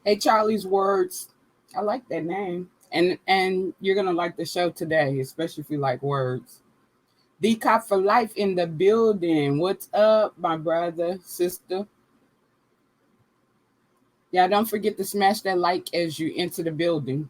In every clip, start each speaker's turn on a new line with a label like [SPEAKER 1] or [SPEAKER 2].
[SPEAKER 1] Hey, Charlie's Words. I like that name. And you're gonna like the show today, especially if you like words. D Cop for Life in the building. What's up, my brother, sister? Yeah, don't forget to smash that like as you enter the building.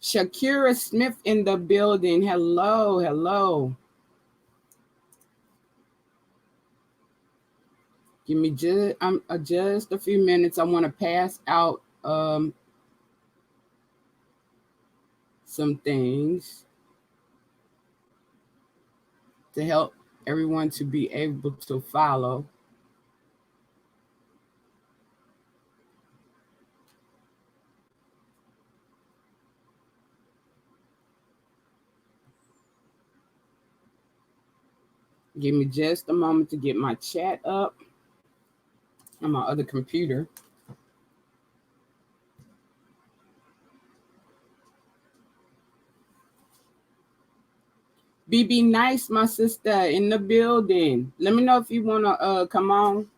[SPEAKER 1] Shakira Smith in the building. Hello, hello. Give me just a few minutes. I want to pass out some things to help everyone to be able to follow. Give me just a moment to get my chat up on my other computer. BB Nice, my sister, in the building. Let me know if you want to come on.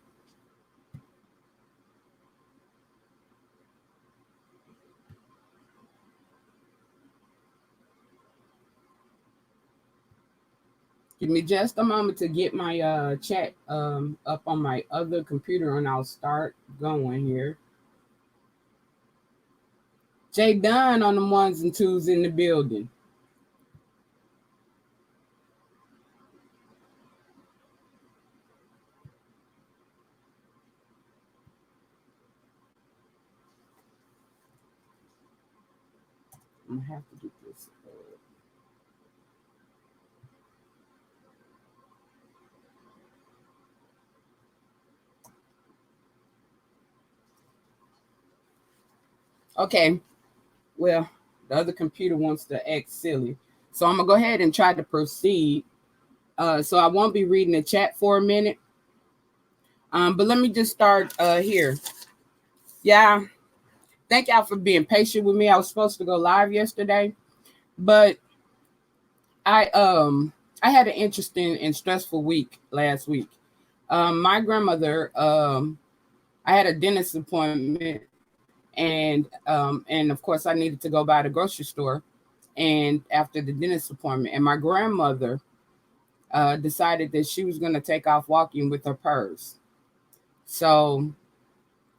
[SPEAKER 1] Give me just a moment to get my chat up on my other computer and I'll start going here. Jay Dunn on the ones and twos in the building. I'm gonna have to get this. Okay, well, the other computer wants to act silly. So I'm gonna go ahead and try to proceed. So I won't be reading the chat for a minute. But let me just start here. Yeah, thank y'all for being patient with me. I was supposed to go live yesterday, but I had an interesting and stressful week last week. My grandmother, I had a dentist appointment, and of course I needed to go by the grocery store, and after the dentist appointment, and my grandmother decided that she was going to take off walking with her purse. So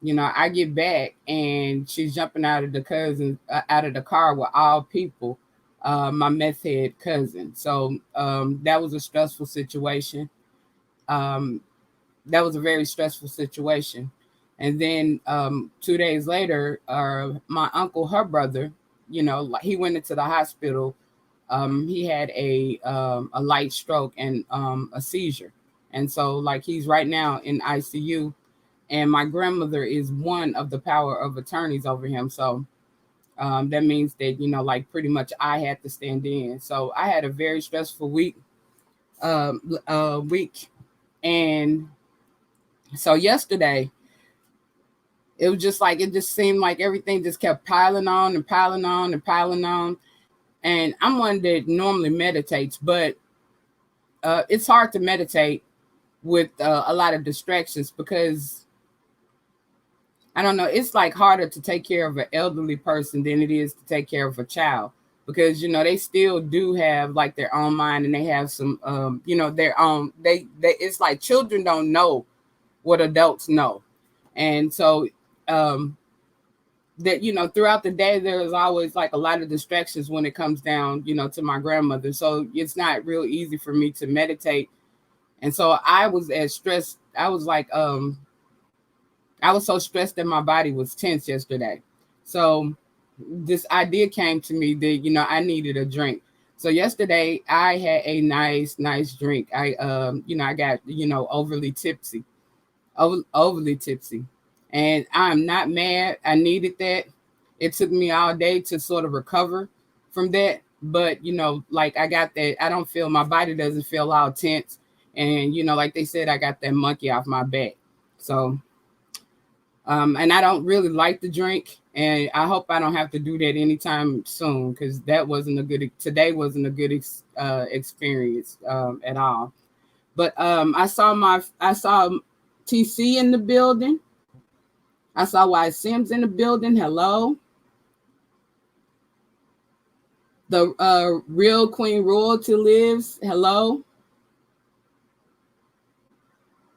[SPEAKER 1] I get back and she's jumping out of out of the car with all people, my meth head cousin. So that was a stressful situation. Um, that was a very stressful situation. And then 2 days later, my uncle, her brother, like he went into the hospital. He had a light stroke and a seizure, and so like he's right now in ICU. And my grandmother is one of the power of attorneys over him. So that means that like pretty much I had to stand in. So I had a very stressful week, and so yesterday it was just like it just seemed like everything just kept piling on and piling on and piling on. And I'm one that normally meditates, but it's hard to meditate with a lot of distractions because I don't know. It's like harder to take care of an elderly person than it is to take care of a child because they still do have like their own mind and they have some their own. They it's like children don't know what adults know, and so that throughout the day there is always like a lot of distractions when it comes down to my grandmother. So it's not real easy for me to meditate, and so I was as stressed. I was so stressed that my body was tense yesterday. So this idea came to me that I needed a drink. So yesterday I had a nice drink. I got overly tipsy, and I'm not mad. I needed that. It took me all day to sort of recover from that. But like I got that, I don't feel, my body doesn't feel all tense. And like they said, I got that monkey off my back. So and I don't really like to drink, and I hope I don't have to do that anytime soon, because today wasn't a good experience at all. But I saw TC in the building. I saw Y Sims in the building. Hello. The real Queen Royalty lives. Hello.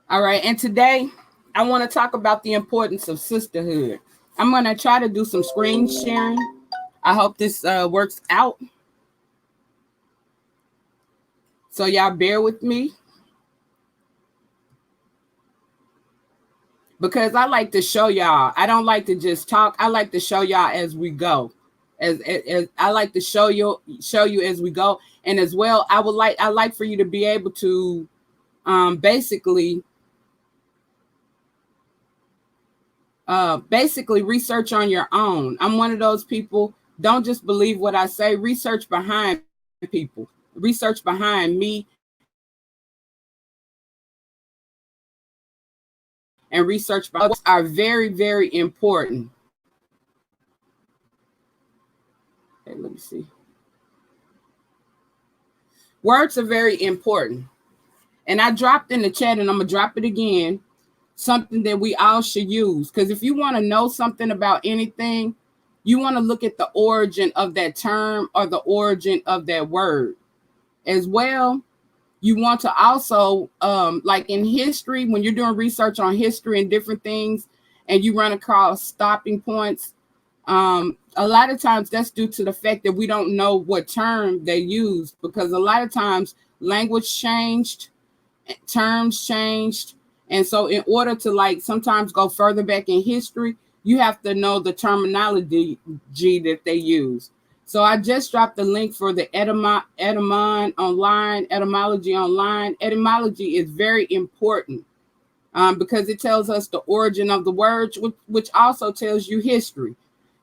[SPEAKER 1] All right. And today I want to talk about the importance of sisterhood. I'm going to try to do some screen sharing. I hope this works out. So y'all bear with me, because I like to show y'all. I don't like to just talk. I like to show y'all as we go. As I like to show you as we go. And as well, I like for you to be able to basically research on your own. I'm one of those people. Don't just believe what I say. Research behind people. Research behind me. And research are very, very important. Okay, let me see. Words are very important. And I dropped in the chat, and I'm going to drop it again, something that we all should use. Because if you want to know something about anything, you want to look at the origin of that term or the origin of that word. As well, you want to also, like in history, when you're doing research on history and different things, and you run across stopping points, a lot of times that's due to the fact that we don't know what term they use, because a lot of times language changed, terms changed. And so in order to like sometimes go further back in history, you have to know the terminology that they use. So I just dropped the link for the etymology online. Etymology is very important because it tells us the origin of the words, which also tells you history.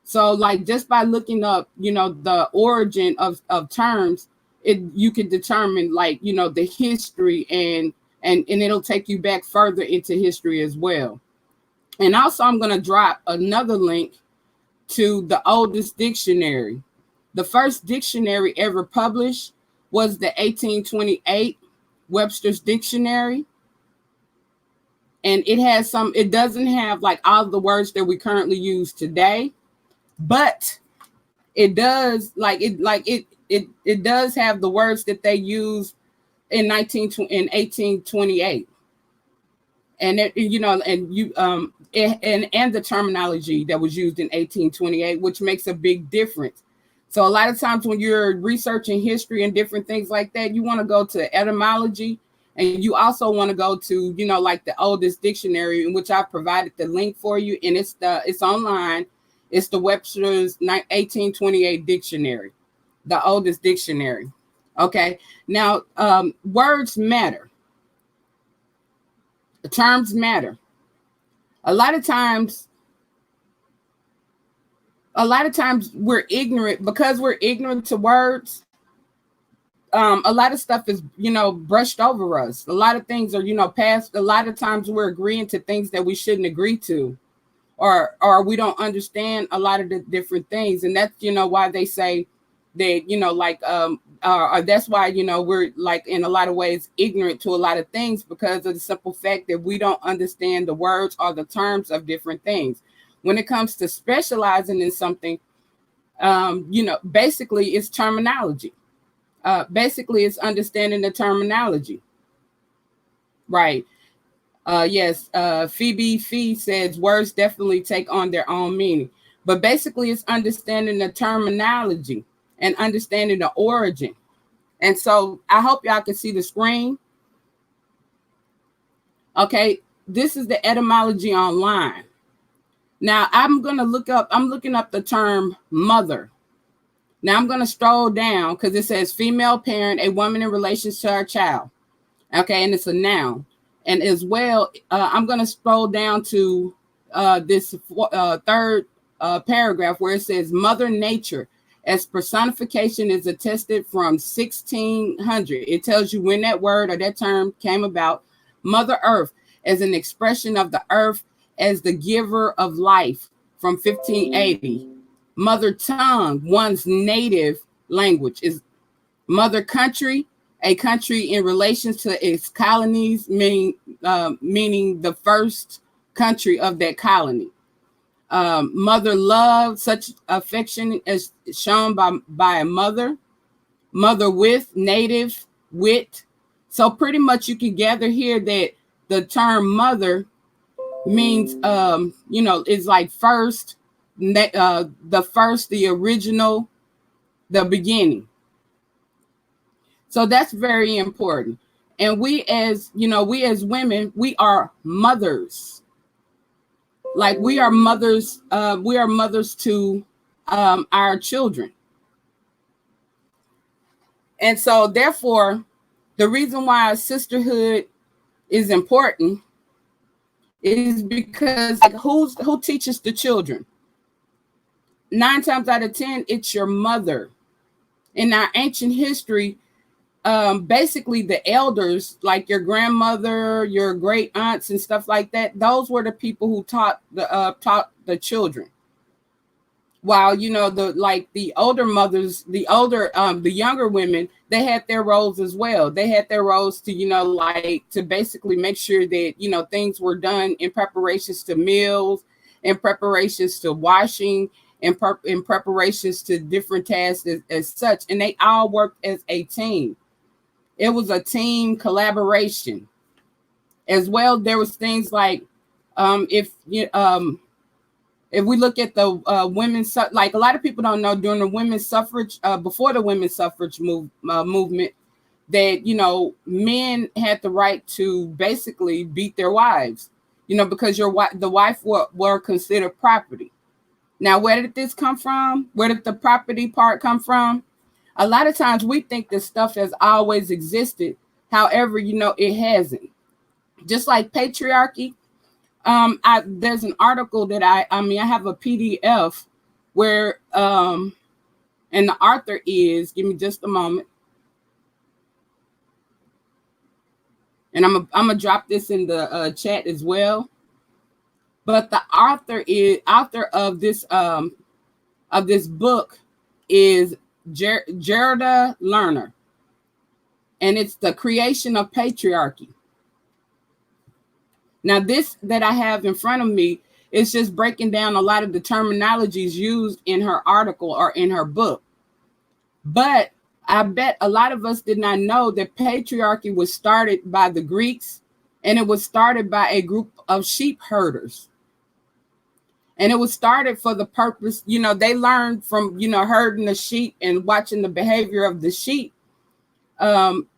[SPEAKER 1] So like just by looking up, the origin of terms, you can determine like, the history, and it'll take you back further into history as well. And also I'm going to drop another link to the oldest dictionary. The first dictionary ever published was the 1828 Webster's Dictionary. And it doesn't have like all the words that we currently use today, but it does it does have the words that they used in 1828. And and the terminology that was used in 1828, which makes a big difference. So a lot of times when you're researching history and different things like that, you want to go to etymology, and you also want to go to, like the oldest dictionary, in which I provided the link for you. And it's online. It's the Webster's 1828 dictionary, the oldest dictionary. Okay. Now, words matter. The terms matter. A lot of times we're ignorant, because we're ignorant to words. A lot of stuff is, brushed over us. A lot of things are, passed. A lot of times we're agreeing to things that we shouldn't agree to, or we don't understand a lot of the different things. And that's, why they say that, that's why, we're like in a lot of ways ignorant to a lot of things, because of the simple fact that we don't understand the words or the terms of different things. When it comes to specializing in something, basically it's terminology. Basically it's understanding the terminology. Right. Yes. Phoebe Fee says words definitely take on their own meaning, but basically it's understanding the terminology and understanding the origin. And so I hope y'all can see the screen. Okay. This is the etymology online. Now I'm looking up the term mother. Now I'm going to scroll down because it says female parent, a woman in relation to her child. Okay. And it's a noun. And as well, I'm going to scroll down to this third paragraph where it says Mother Nature as personification is attested from 1600. It tells you when that word or that term came about. Mother Earth as an expression of the earth as the giver of life from 1580. Mother tongue, one's native language, is mother country, a country in relation to its colonies, meaning the first country of that colony. Mother love, such affection as shown by a mother. Mother with, native, wit. So pretty much you can gather here that the term mother means, is like first, the first, the original, the beginning. So that's very important. And we as women, we are mothers. Like we are mothers to our children. And so therefore, the reason why sisterhood is important is because like who teaches the children? 9 times out of 10, it's your mother. In our ancient history, basically the elders, like your grandmother, your great aunts and stuff like that, those were the people who taught the children. While the older mothers, the younger women, they had their roles as well. They had their roles to to basically make sure that things were done in preparations to meals, in preparations to washing, in preparations to different tasks as such. And they all worked as a team. It was a team collaboration as well. There was things like if we look at the women's, like a lot of people don't know, during the women's suffrage, before the women's suffrage movement, that men had the right to basically beat their wives, because the wife were considered property. Now, where did this come from? Where did the property part come from? A lot of times we think this stuff has always existed. However, it hasn't. Just like patriarchy. There's an article that I have a PDF where, and the author is, give me just a moment. And I'm gonna drop this in the chat as well. But the author of this book is Gerda Lerner, and it's The Creation of Patriarchy. Now, this that I have in front of me is just breaking down a lot of the terminologies used in her article or in her book. But I bet a lot of us did not know that patriarchy was started by the Greeks, and it was started by a group of sheep herders. And it was started for the purpose, they learned from, herding the sheep and watching the behavior of the sheep. And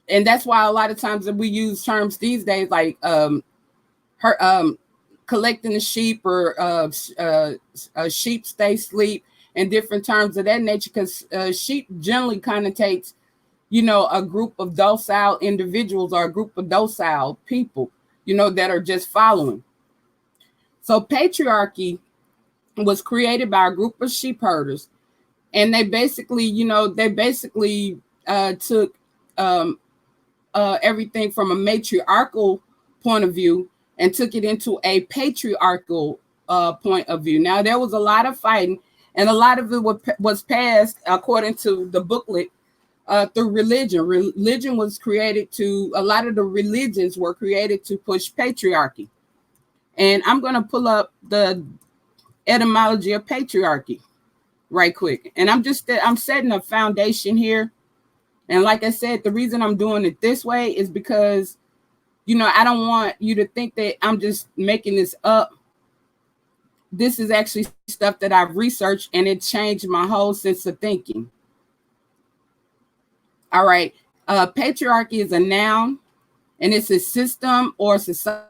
[SPEAKER 1] that's why a lot of times that we use terms these days, like collecting the sheep or sheep stay sleep and different terms of that nature, because sheep generally connotates, a group of docile individuals or a group of docile people, that are just following. So patriarchy was created by a group of sheep herders, and they basically, took everything from a matriarchal point of view and took it into a patriarchal point of view. Now, there was a lot of fighting, and a lot of it was passed, according to the booklet, through religion. Religion was created a lot of the religions were created to push patriarchy. And I'm going to pull up the etymology of patriarchy right quick. And I'm setting a foundation here. And like I said, the reason I'm doing it this way is because, I don't want you to think that I'm just making this up. This is actually stuff that I've researched, and it changed my whole sense of thinking. All right. Patriarchy is a noun, and it's a system or society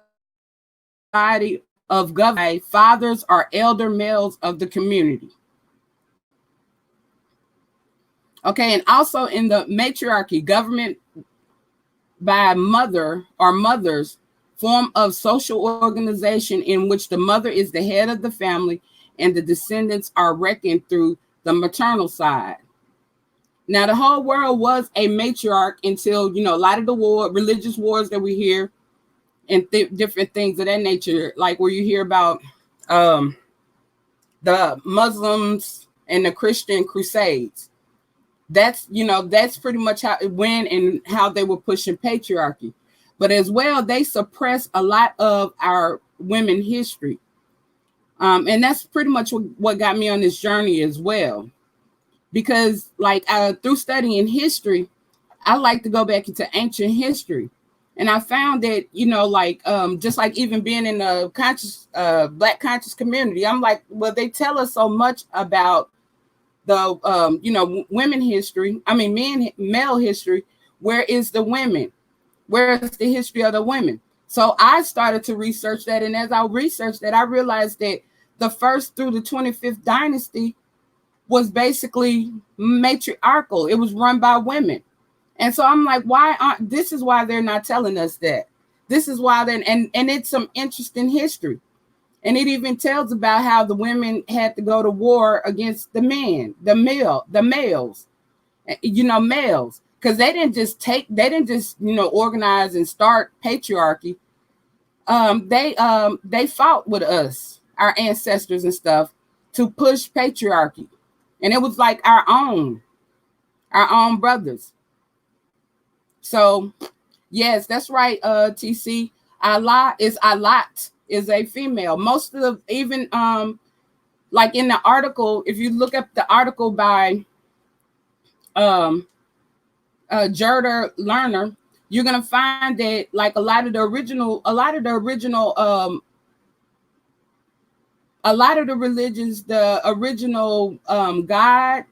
[SPEAKER 1] of government fathers or elder males of the community. Okay, and also in the matriarchy, government by mother or mothers, form of social organization in which the mother is the head of the family and the descendants are reckoned through the maternal side. Now, the whole world was a matriarch until, a lot of the religious wars that we hear and different things of that nature, like where you hear about um, the Muslims and the Christian crusades. That's pretty much how it went and how they were pushing patriarchy. But as well, they suppressed a lot of our women history. And that's pretty much what got me on this journey as well. Because through studying history, I like to go back into ancient history. And I found that, just like even being in the conscious, Black conscious community, I'm like, well, they tell us so much about the, women history. I mean, male history. Where is the women? Where is the history of the women? So I started to research that. And as I researched that, I realized that the first through the 25th dynasty was basically matriarchal. It was run by women. And so I'm like, this is why they're not telling us that. This is why and it's some interesting history. And it even tells about how the women had to go to war against the men, the males, males. Because they didn't just organize and start patriarchy. They fought with us, our ancestors and stuff, to push patriarchy. And it was like our own brothers. So, yes, that's right, TC. Allah is a female. Most of the, even like in the article, if you look up the article by Gerda Lerner, you're gonna find that like a lot of the religions, the original God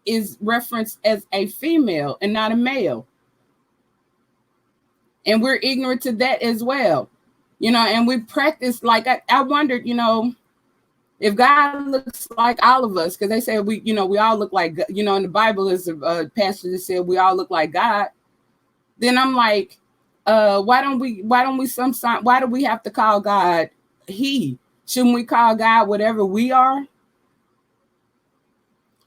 [SPEAKER 1] is referenced as a female and not a male. And we're ignorant to that as well, and we practice, like, I wondered, if God looks like all of us, because they say we all look like, in the Bible is a passage that said we all look like God. Then I'm like, why do we have to call God he? Shouldn't we call God whatever we are?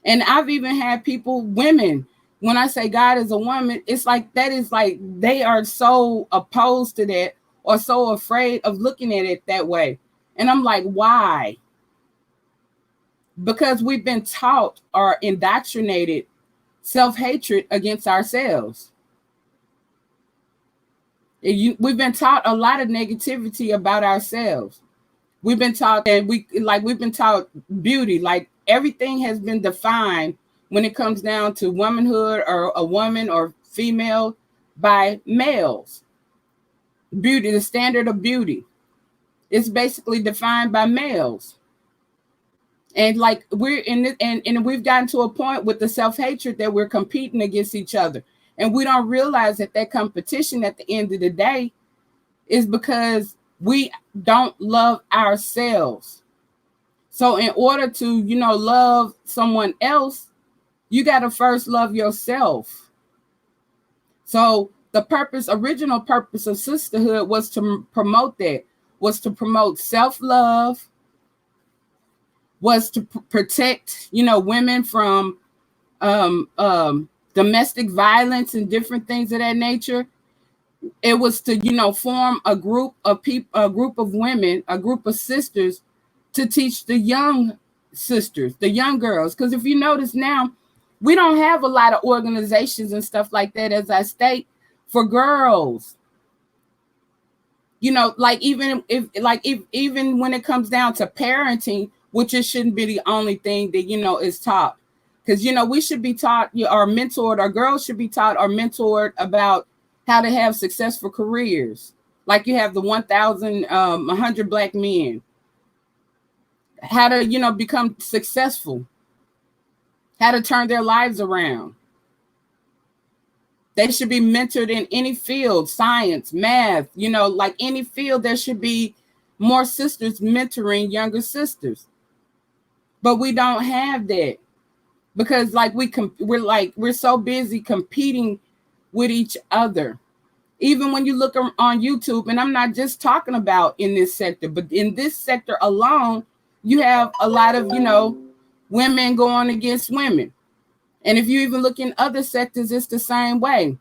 [SPEAKER 1] And I've even had women, when I say God is a woman, it's like that is like they are so opposed to that or so afraid of looking at it that way. And I'm like, why? Because we've been taught or indoctrinated self-hatred against ourselves. We've been taught a lot of negativity about ourselves. We've been taught that we've been taught beauty, like everything has been defined when it comes down to womanhood or a woman or female by males. Beauty, the standard of beauty, is basically defined by males. And like we're in it, and we've gotten to a point with the self-hatred that we're competing against each other. And we don't realize that competition at the end of the day is because we don't love ourselves. So in order to, love someone else, you got to first love yourself. So the original purpose of sisterhood was to promote that, was to promote self-love, was to protect, women from domestic violence and different things of that nature. It was to, form a group of people, a group of women, a group of sisters to teach the young sisters, the young girls. Because if you notice now, we don't have a lot of organizations and stuff like that, as I state, for girls. Like even when it comes down to parenting, which it shouldn't be the only thing that, is taught. Because, we should be taught or mentored, or girls should be taught or mentored about how to have successful careers. Like you have the 100 Black men. How to, become successful. How to turn their lives around. They should be mentored in any field, science, math, like any field. There should be more sisters mentoring younger sisters. But we don't have that because we're so busy competing with each other. Even when you look on YouTube, and I'm not just talking about in this sector, but in this sector alone, you have a lot of, women going against women. And if you even look in other sectors, it's the same way.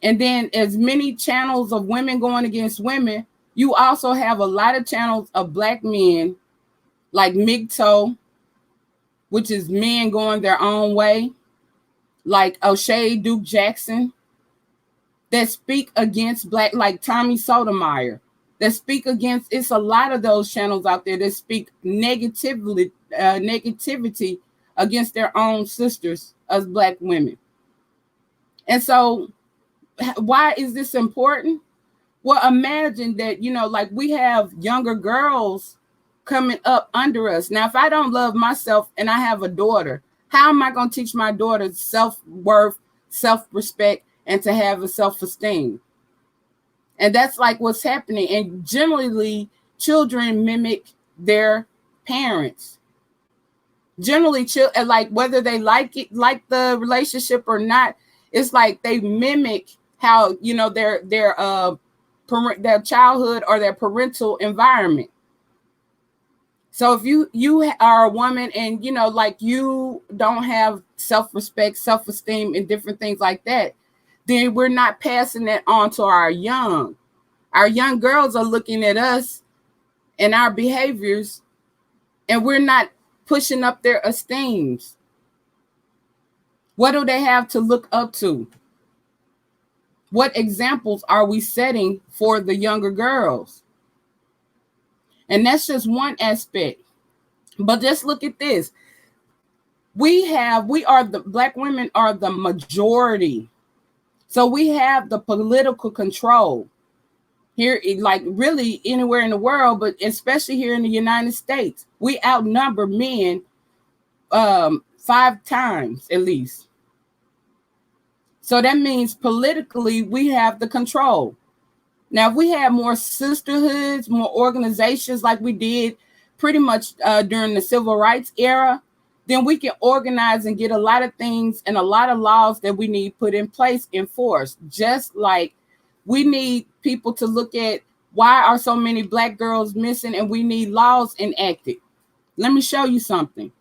[SPEAKER 1] And then as many channels of women going against women, you also have a lot of channels of black men like MGTOW, which is men going their own way, like O'Shea Duke Jackson, that speak against black, like Tommy Sotomayor, that speak against. It's a lot of those channels out there that speak negativity against their own sisters as black women. And so why is this important? Well, imagine that, like we have younger girls coming up under us. Now, if I don't love myself and I have a daughter, how am I going to teach my daughter self-worth, self-respect, and to have a self-esteem? And that's like what's happening. And generally, children mimic their parents. Generally, like whether they like the relationship or not, it's like they mimic how their childhood or their parental environment. So if you are a woman and like you don't have self-respect, self-esteem, and different things like that, then we're not passing that on to our young. Our young girls are looking at us and our behaviors, and we're not pushing up their esteems. What do they have to look up to? What examples are we setting for the younger girls? And that's just one aspect. But just look at this. Black women are the majority. So we have the political control here, like really anywhere in the world, but especially here in the United States. We outnumber men 5 times at least. So that means politically we have the control. Now, if we had more sisterhoods, more organizations like we did pretty much during the civil rights era, then we can organize and get a lot of things and a lot of laws that we need put in place, enforced. Just like we need people to look at why are so many black girls missing, and we need laws enacted. Let me show you something.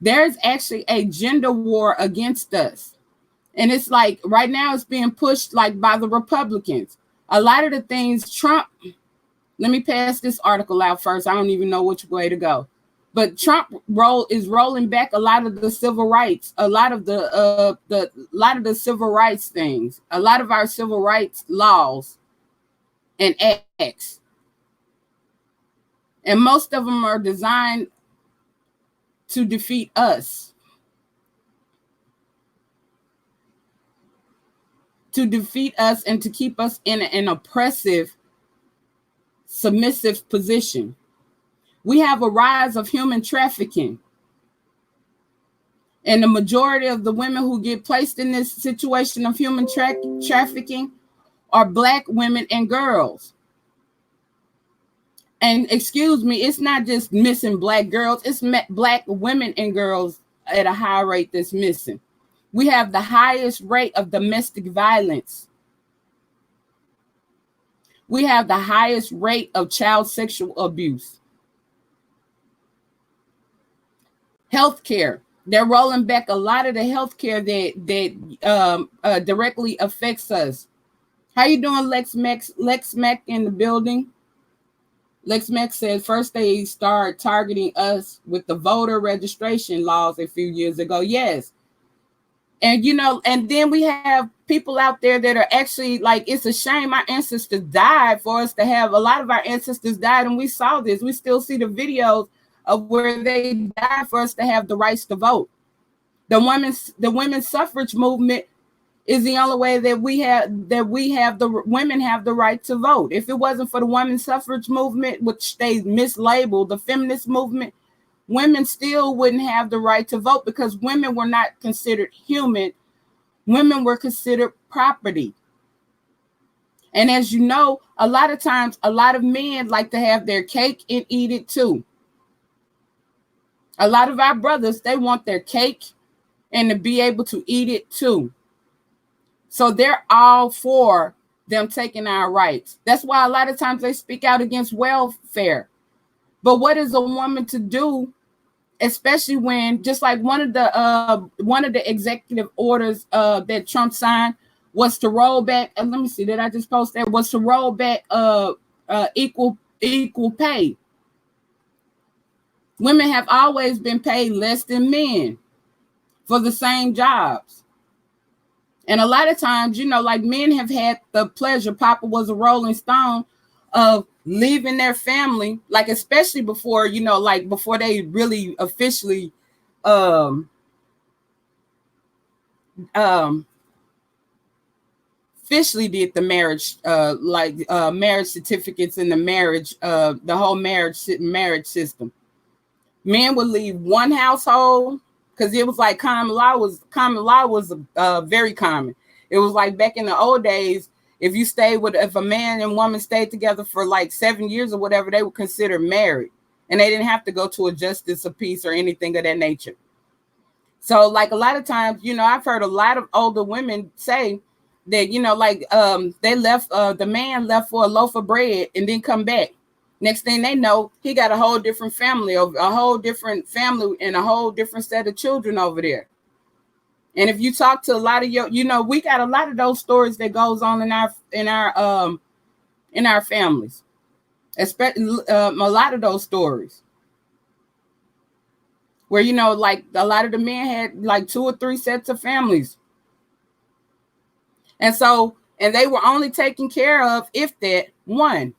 [SPEAKER 1] There's actually a gender war against us. And it's like right now it's being pushed like by the Republicans. A lot of the things Trump, let me pass this article out first. I don't even know which way to go. But Trump is rolling back a lot of the civil rights, a lot of the civil rights things, a lot of our civil rights laws and acts. And most of them are designed to defeat us. To defeat us and to keep us in an oppressive, submissive position. We have a rise of human trafficking. And the majority of the women who get placed in this situation of human trafficking are black women and girls. And excuse me, it's not just missing black girls, it's black women and girls at a high rate that's missing. We have the highest rate of domestic violence. We have the highest rate of child sexual abuse. Healthcare. They're rolling back a lot of the healthcare that directly affects us. How you doing, Lex Mac in the building? Lex Mac said first they start targeting us with the voter registration laws a few years ago. Yes. And, and then we have people out there that are actually like, it's a shame our ancestors died for us to have, a lot of our ancestors died, and we saw this. We still see the videos of where they died for us to have the rights to vote. The women's suffrage movement is the only way that the women have the right to vote. If it wasn't for the women's suffrage movement, which they mislabeled the feminist movement, women still wouldn't have the right to vote because women were not considered human. Women were considered property. And as you know, a lot of times, a lot of men like to have their cake and eat it too. A lot of our brothers, they want their cake and to be able to eat it too. So they're all for them taking our rights. That's why a lot of times they speak out against welfare. But what is a woman to do, especially when, just like one of the executive orders that Trump signed was to roll back. Let me see, did I just post that? Was to roll back equal pay. Women have always been paid less than men for the same jobs. And a lot of times, like men have had the pleasure, Papa was a Rolling Stone, of leaving their family, like especially before, like before they really officially officially did the marriage, marriage certificates and the whole marriage system. Men would leave one household, because it was like common law was very common. It was like back in the old days, if a man and woman stayed together for like 7 years or whatever, they were considered married, and they didn't have to go to a justice of peace or anything of that nature. So like a lot of times, I've heard a lot of older women say that, they left, the man left for a loaf of bread and then come back. Next thing they know, he got a whole different family, and a whole different set of children over there. And if you talk to a lot of we got a lot of those stories that goes on in our families, especially a lot of those stories where like a lot of the men had like 2 or 3 sets of families, and they were only taken care of, if that, one.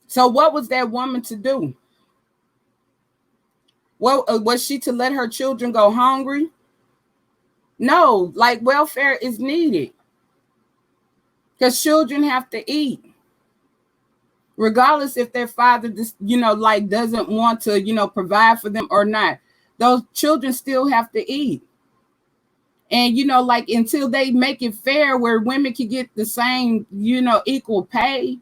[SPEAKER 1] So what was that woman to do? Well, was she to let her children go hungry? No, like welfare is needed, because children have to eat, regardless if their father just, doesn't want to, provide for them or not. Those children still have to eat. And, like until they make it fair where women can get the same, equal pay.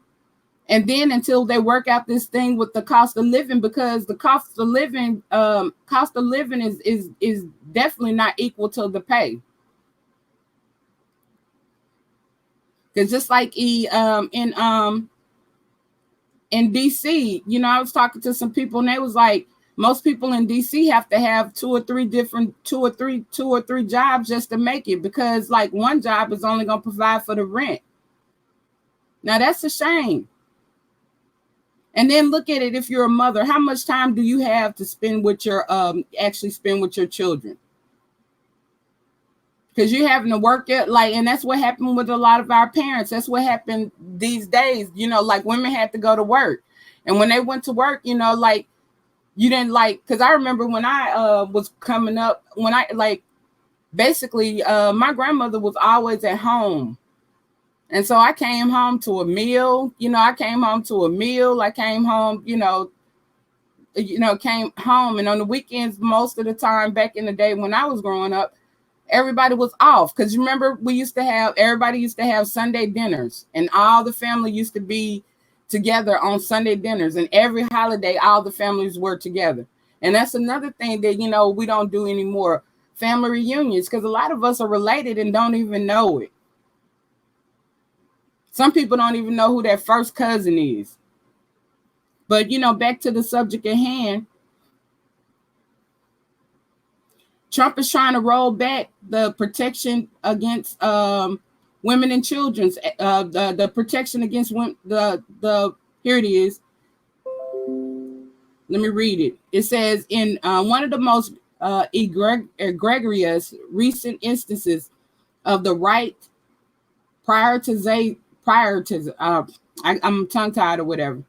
[SPEAKER 1] And then until they work out this thing with the cost of living, because the cost of living is definitely not equal to the pay. Because just like in DC, I was talking to some people, and they was like, most people in DC have to have two or three jobs just to make it, because like one job is only going to provide for the rent. Now that's a shame. And then look at it, if you're a mother, how much time do you have to spend with your children? Because you're having to work it, and that's what happened with a lot of our parents. That's what happened these days. Like women had to go to work, and when they went to work, you didn't because I remember when I was coming up, my grandmother was always at home. And so I came home to a meal, I came home, came home. And on the weekends, most of the time back in the day when I was growing up, everybody was off. Because remember, everybody used to have Sunday dinners, and all the family used to be together on Sunday dinners. And every holiday, all the families were together. And that's another thing that, we don't do anymore, family reunions, because a lot of us are related and don't even know it. Some people don't even know who their first cousin is. But, back to the subject at hand, Trump is trying to roll back the protection against women and children's, the protection against women, here it is. Let me read it. It says, in one of the most egregious recent instances of the right I'm tongue-tied or whatever.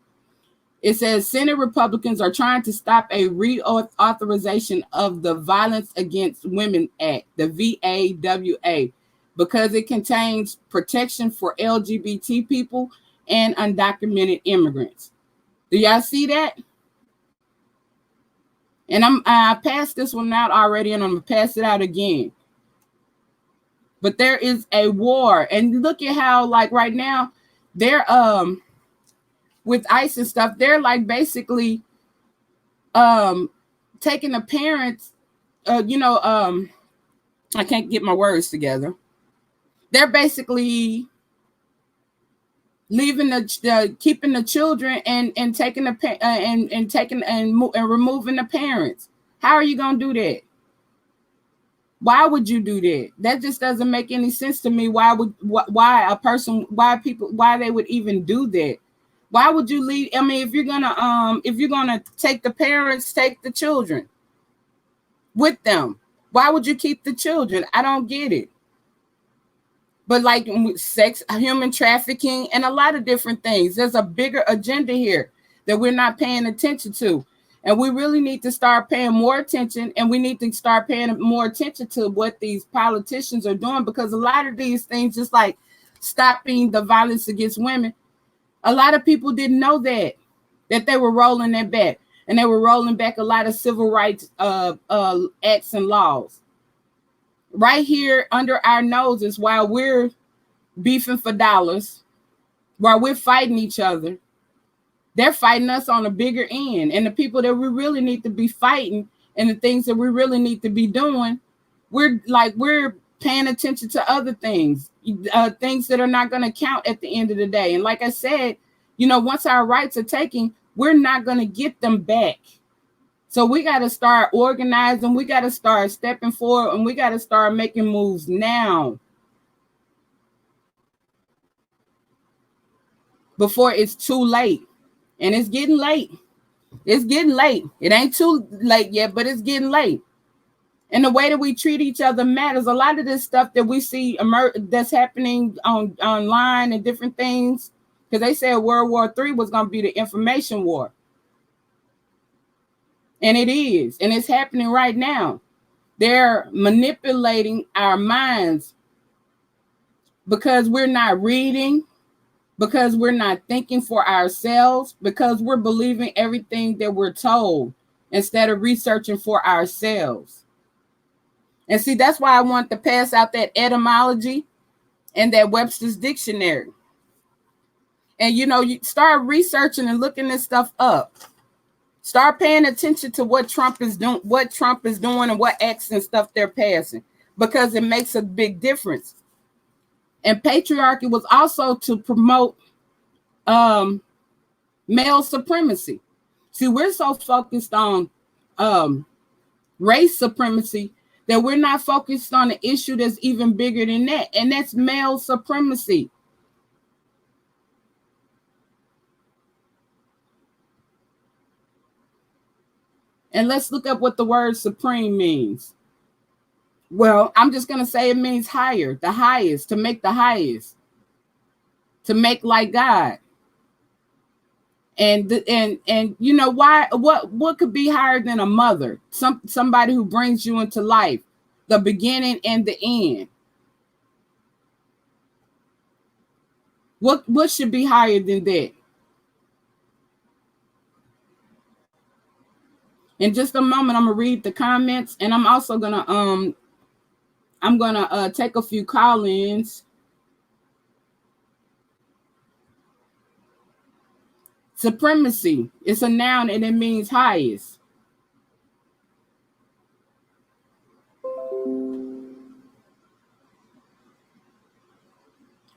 [SPEAKER 1] It says Senate Republicans are trying to stop a reauthorization of the Violence Against Women Act, the VAWA, because it contains protection for LGBT people and undocumented immigrants. Do y'all see that? And I passed this one out already, and I'm gonna pass it out again. But there is a war, and look at how, like right now, they're with ICE and stuff, they're like basically taking the parents, I can't get my words together. They're basically leaving keeping the children and taking the and taking and removing the parents. How are you gonna do that? Why would you do that? That just doesn't make any sense to me. Why a person, why people, why they would even do that? Why would you leave? I mean, if you're gonna take the parents, take the children with them. Why would you keep the children? I don't get it. But like sex, human trafficking, and a lot of different things, there's a bigger agenda here that we're not paying attention to. And we really need to start paying more attention, and we need to start paying more attention to what these politicians are doing, because a lot of these things, just like stopping the violence against women, a lot of people didn't know that they were rolling that back, and they were rolling back a lot of civil rights acts and laws right here under our noses while we're beefing for dollars, while we're fighting each other. They're fighting us on a bigger end. And the people that we really need to be fighting and the things that we really need to be doing, we're paying attention to other things, things that are not going to count at the end of the day. And like I said, once our rights are taken, we're not going to get them back. So we got to start organizing. We got to start stepping forward, and we got to start making moves now before it's too late. And it's getting late. It's getting late. It ain't too late yet, but it's getting late. And the way that we treat each other matters. A lot of this stuff that we see that's happening online and different things, because they said World War III was going to be the information war. And it is. And it's happening right now. They're manipulating our minds because we're not reading, because we're not thinking for ourselves, because we're believing everything that we're told instead of researching for ourselves. And see, that's why I want to pass out that etymology and that Webster's dictionary. And, you start researching and looking this stuff up. Start paying attention to what Trump is doing, and what acts and stuff they're passing, because it makes a big difference. And patriarchy was also to promote male supremacy. See, we're so focused on race supremacy that we're not focused on an issue that's even bigger than that, and that's male supremacy. And let's look up what the word supreme means. Well, I'm just going to say it means higher, the highest, to make the highest, to make like God. And why? What could be higher than a mother? Somebody who brings you into life, the beginning and the end. What should be higher than that? In just a moment, I'm gonna read the comments, and I'm also gonna take a few call-ins. Supremacy, it's a noun and it means highest.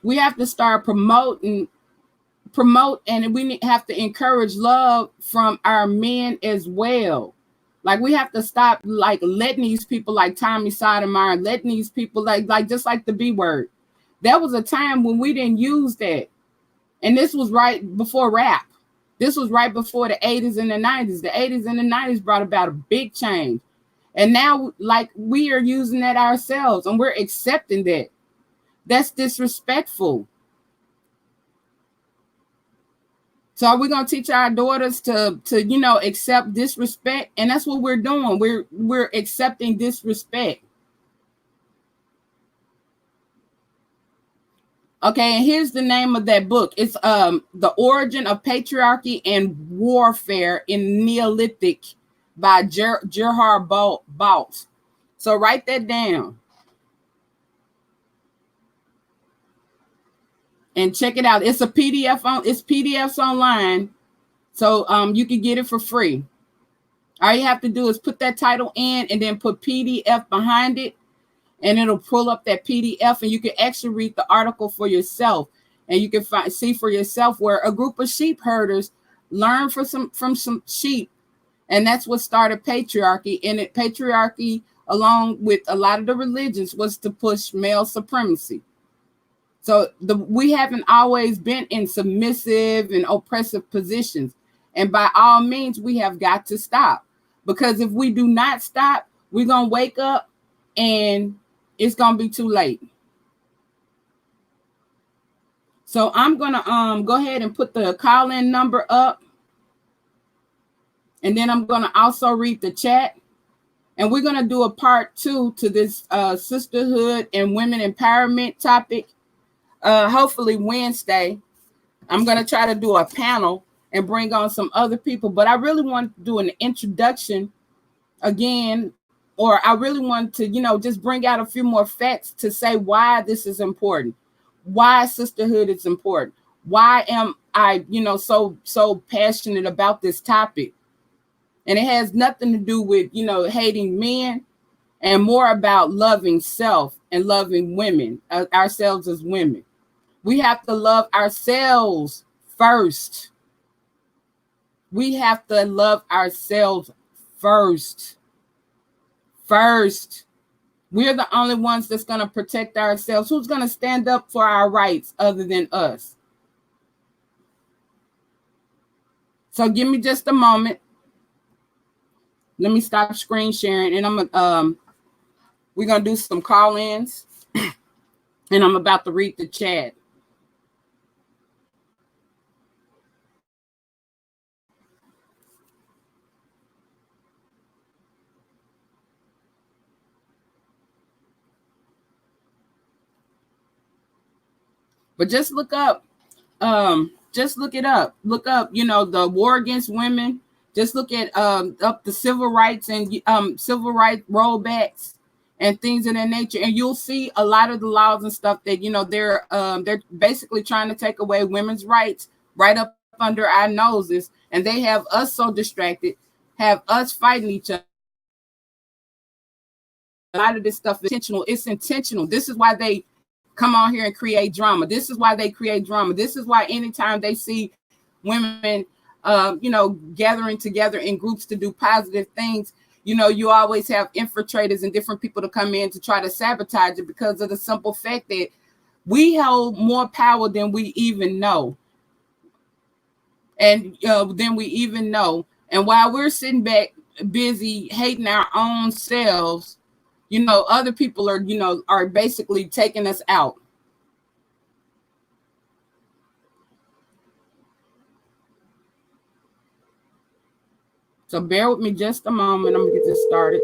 [SPEAKER 1] We have to start promote, and we have to encourage love from our men as well. Like, we have to stop letting these people like Tommy Sotomayor, letting these people like just like the B word. There was a time when we didn't use that. And this was right before rap. This was right before the 80s and the 90s. The 80s and the 90s brought about a big change. And now, we are using that ourselves, and we're accepting that. That's disrespectful. So are we going to teach our daughters to accept disrespect? And that's what we're doing. We're accepting disrespect. Okay, and here's the name of that book. It's The Origin of Patriarchy and Warfare in Neolithic by Gerhard Baltz. So write that down. And check it out. It's a PDF it's PDFs online. So you can get it for free. All you have to do is put that title in and then put PDF behind it, and it'll pull up that PDF, and you can actually read the article for yourself. and you can see for yourself where a group of sheep herders learned from some sheep, and that's what started patriarchy. And patriarchy, along with a lot of the religions, was to push male supremacy. So we haven't always been in submissive and oppressive positions. And by all means, we have got to stop. Because if we do not stop, we're going to wake up and it's going to be too late. So I'm going to go ahead and put the call-in number up. And then I'm going to also read the chat. And we're going to do a part 2 to this sisterhood and women empowerment topic. Hopefully Wednesday. I'm going to try to do a panel and bring on some other people, but I really want to do an introduction again, or I really want to, just bring out a few more facts to say why this is important, why sisterhood is important, why am I, so passionate about this topic. And it has nothing to do with, hating men, and more about loving self and loving women, ourselves as women. We have to love ourselves first. We have to love ourselves first. First. We're the only ones that's going to protect ourselves. Who's going to stand up for our rights other than us? So give me just a moment. Let me stop screen sharing, and we're going to do some call-ins, and I'm about to read the chat. But just look up, just look it up. Look up, the war against women. Just look at up the civil rights and civil rights rollbacks and things of that nature, and you'll see a lot of the laws and stuff that they're basically trying to take away women's rights right up under our noses, and they have us so distracted, have us fighting each other. A lot of this stuff is intentional. It's intentional. This is why they come on here and create drama. This is why they create drama. This is why anytime they see women, gathering together in groups to do positive things, you always have infiltrators and different people to come in to try to sabotage it, because of the simple fact that we hold more power than we even know. And And while we're sitting back busy hating our own selves, other people are basically taking us out. So bear with me just a moment. I'm gonna get this started.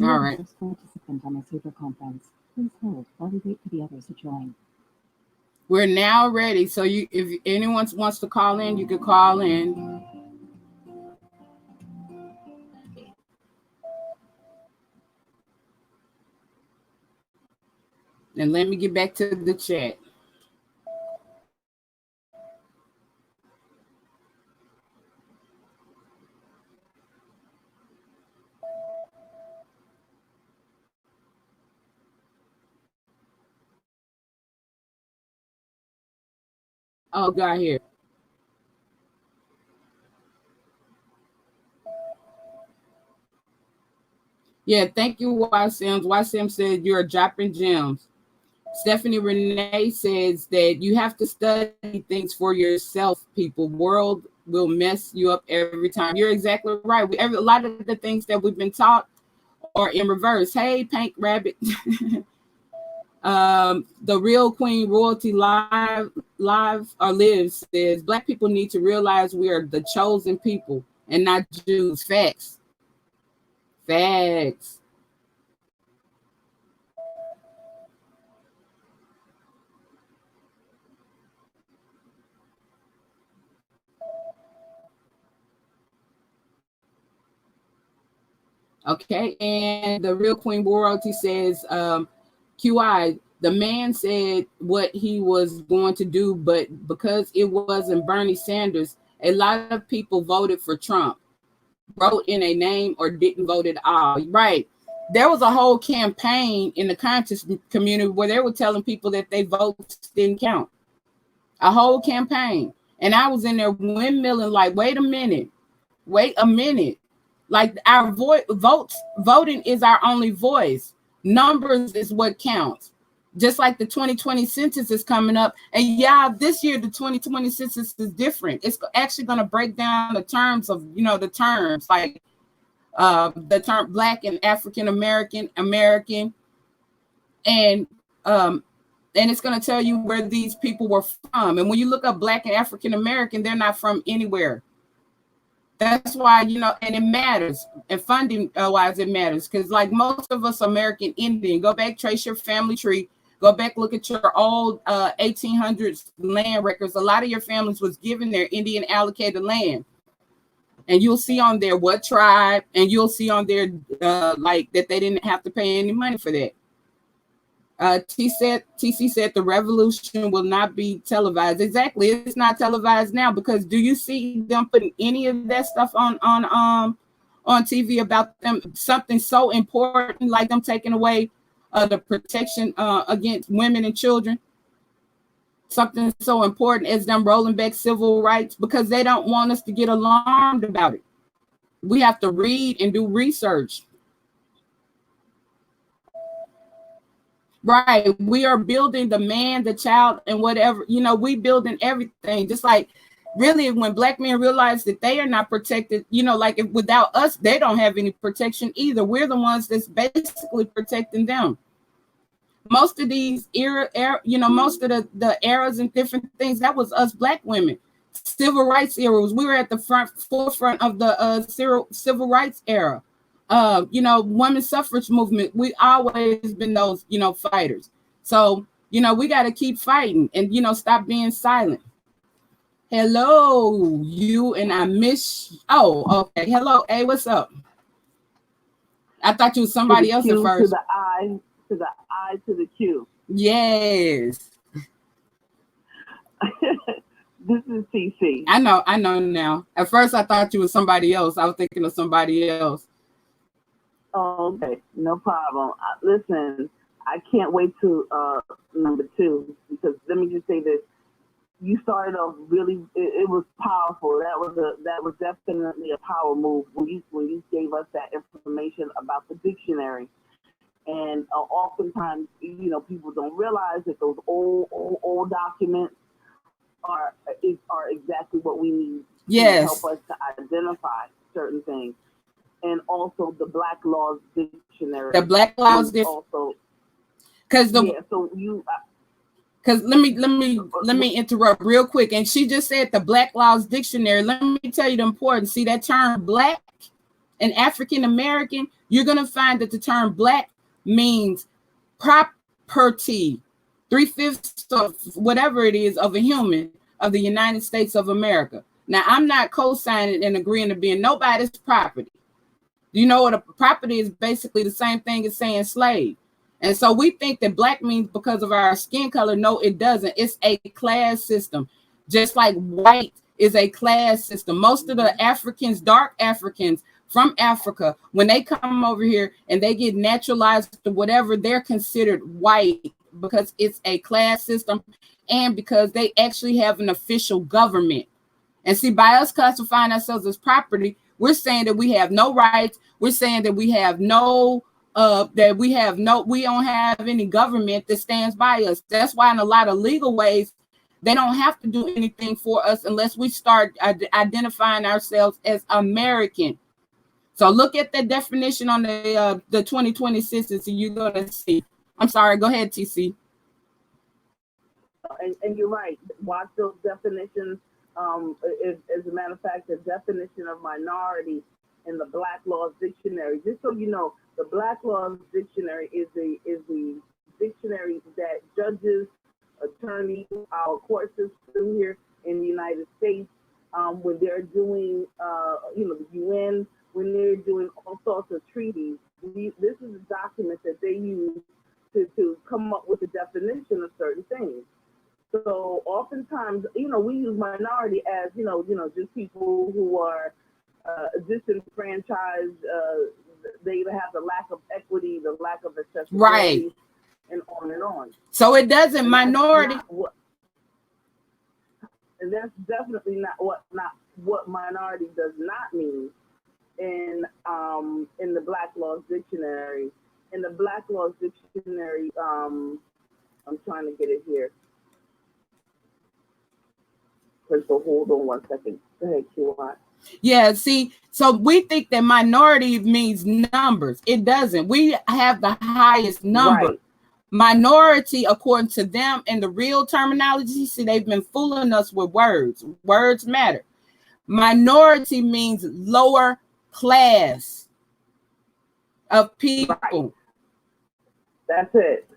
[SPEAKER 1] All right.
[SPEAKER 2] First participant on the super conference. Please hold while we wait for the others to join.
[SPEAKER 1] We're now ready. So if anyone wants to call in, you can call in. And let me get back to the chat. Oh, God, here. Yeah, thank you, Y Sims. Y Sims said you're dropping gems. Stephanie Renee says that you have to study things for yourself, people. World will mess you up every time. You're exactly right. A lot of the things that we've been taught are in reverse. Hey, Pink Rabbit. The real Queen Royalty live or lives says Black people need to realize we are the chosen people and not Jews. Facts. Facts. Okay, and the real Queen Royalty says, QI, the man said what he was going to do, but because it wasn't Bernie Sanders, a lot of people voted for Trump, wrote in a name, or didn't vote at all. Right. There was a whole campaign in the conscious community where they were telling people that their votes didn't count. A whole campaign. And I was in there windmilling like, wait a minute. Like our voting is our only voice. Numbers is what counts. Just like the 2020 census is coming up. And yeah, this year the 2020 census is different. It's actually going to break down the terms of, the terms like the term Black and African American, and um, and it's going to tell you where these people were from. And when you look up Black and African American, they're not from anywhere. That's why, and it matters. And funding wise, it matters. Because like most of us American Indian, go back, trace your family tree, go back, look at your old 1800s land records. A lot of your families was given their Indian allocated land. And you'll see on there what tribe, and you'll see on there like that they didn't have to pay any money for that. TC said the revolution will not be televised. Exactly, it's not televised now because do you see them putting any of that stuff on TV about them something so important like them taking away the protection against women and children? Something so important as them rolling back civil rights because they don't want us to get alarmed about it. We have to read and do research. Right. We are building the man, the child, and whatever, we building everything. Just like really when Black men realize that they are not protected, like if without us, they don't have any protection either. We're the ones that's basically protecting them. Most of these most of the eras and different things, that was us Black women. Civil rights eras, we were at the forefront of the civil rights era. Women's suffrage movement, we always been those, fighters. So, we got to keep fighting and, stop being silent. Hello, you, and I miss. Oh, okay. Hello. Hey, what's up? I thought you was somebody else at first.
[SPEAKER 3] To the I, to the I, to the Q.
[SPEAKER 1] Yes.
[SPEAKER 3] This is TC.
[SPEAKER 1] I know now. At first, I thought you was somebody else. I was thinking of somebody else.
[SPEAKER 3] Oh, okay, no problem. Listen, I can't wait to number 2 because let me just say this: you started off really. It was powerful. That was definitely a power move when you gave us that information about the dictionary. And oftentimes, people don't realize that those old documents are exactly what we need
[SPEAKER 1] yes.
[SPEAKER 3] to help us to identify certain things. And also the Black Laws Dictionary.
[SPEAKER 1] The Black Laws Dictionary.
[SPEAKER 3] Also,
[SPEAKER 1] because
[SPEAKER 3] because
[SPEAKER 1] let me interrupt real quick. And she just said the Black Laws Dictionary. Let me tell you the importance. See that term Black and African American. You're gonna find that the term Black means property, 3/5 of whatever it is of a human of the United States of America. Now I'm not co-signing and agreeing to being nobody's property. You know what a property is? Basically the same thing as saying slave. And so we think that black means because of our skin color. No, it doesn't. It's a class system, just like white is a class system. Most of the Africans, dark Africans from Africa, when they come over here and they get naturalized or whatever, they're considered white because it's a class system and because they actually have an official government. And see, by us classifying ourselves as property, we're saying that we have no rights. We're saying that we have no we don't have any government that stands by us. That's why in a lot of legal ways, they don't have to do anything for us unless we start identifying ourselves as American. So look at the definition on the 2020 census and you're going to see. I'm sorry, go ahead, TC.
[SPEAKER 3] And you're right. Watch those definitions. As a matter of fact, the definition of minority in the Black Laws Dictionary. Just so you know, the Black Laws Dictionary is the dictionary that judges, attorneys, our court system here in the United States, when they're doing, the UN, when they're doing all sorts of treaties. This is a document that they use to come up with a definition of certain things. So oftentimes, we use minority as, just people who are disenfranchised. They have the lack of equity, the lack of accessibility,
[SPEAKER 1] right,
[SPEAKER 3] and on and on.
[SPEAKER 1] So it doesn't minority.
[SPEAKER 3] And that's definitely not what minority does not mean in the Black Laws Dictionary. In the Black Laws Dictionary, I'm trying to get it here. So hold on one second. Go ahead, Q1.
[SPEAKER 1] Yeah, see, so we think that minority means numbers. It doesn't. We have the highest number. Right. Minority, according to them, and the real terminology, see, they've been fooling us with words. Words matter. Minority means lower class of people.
[SPEAKER 3] Right. That's it.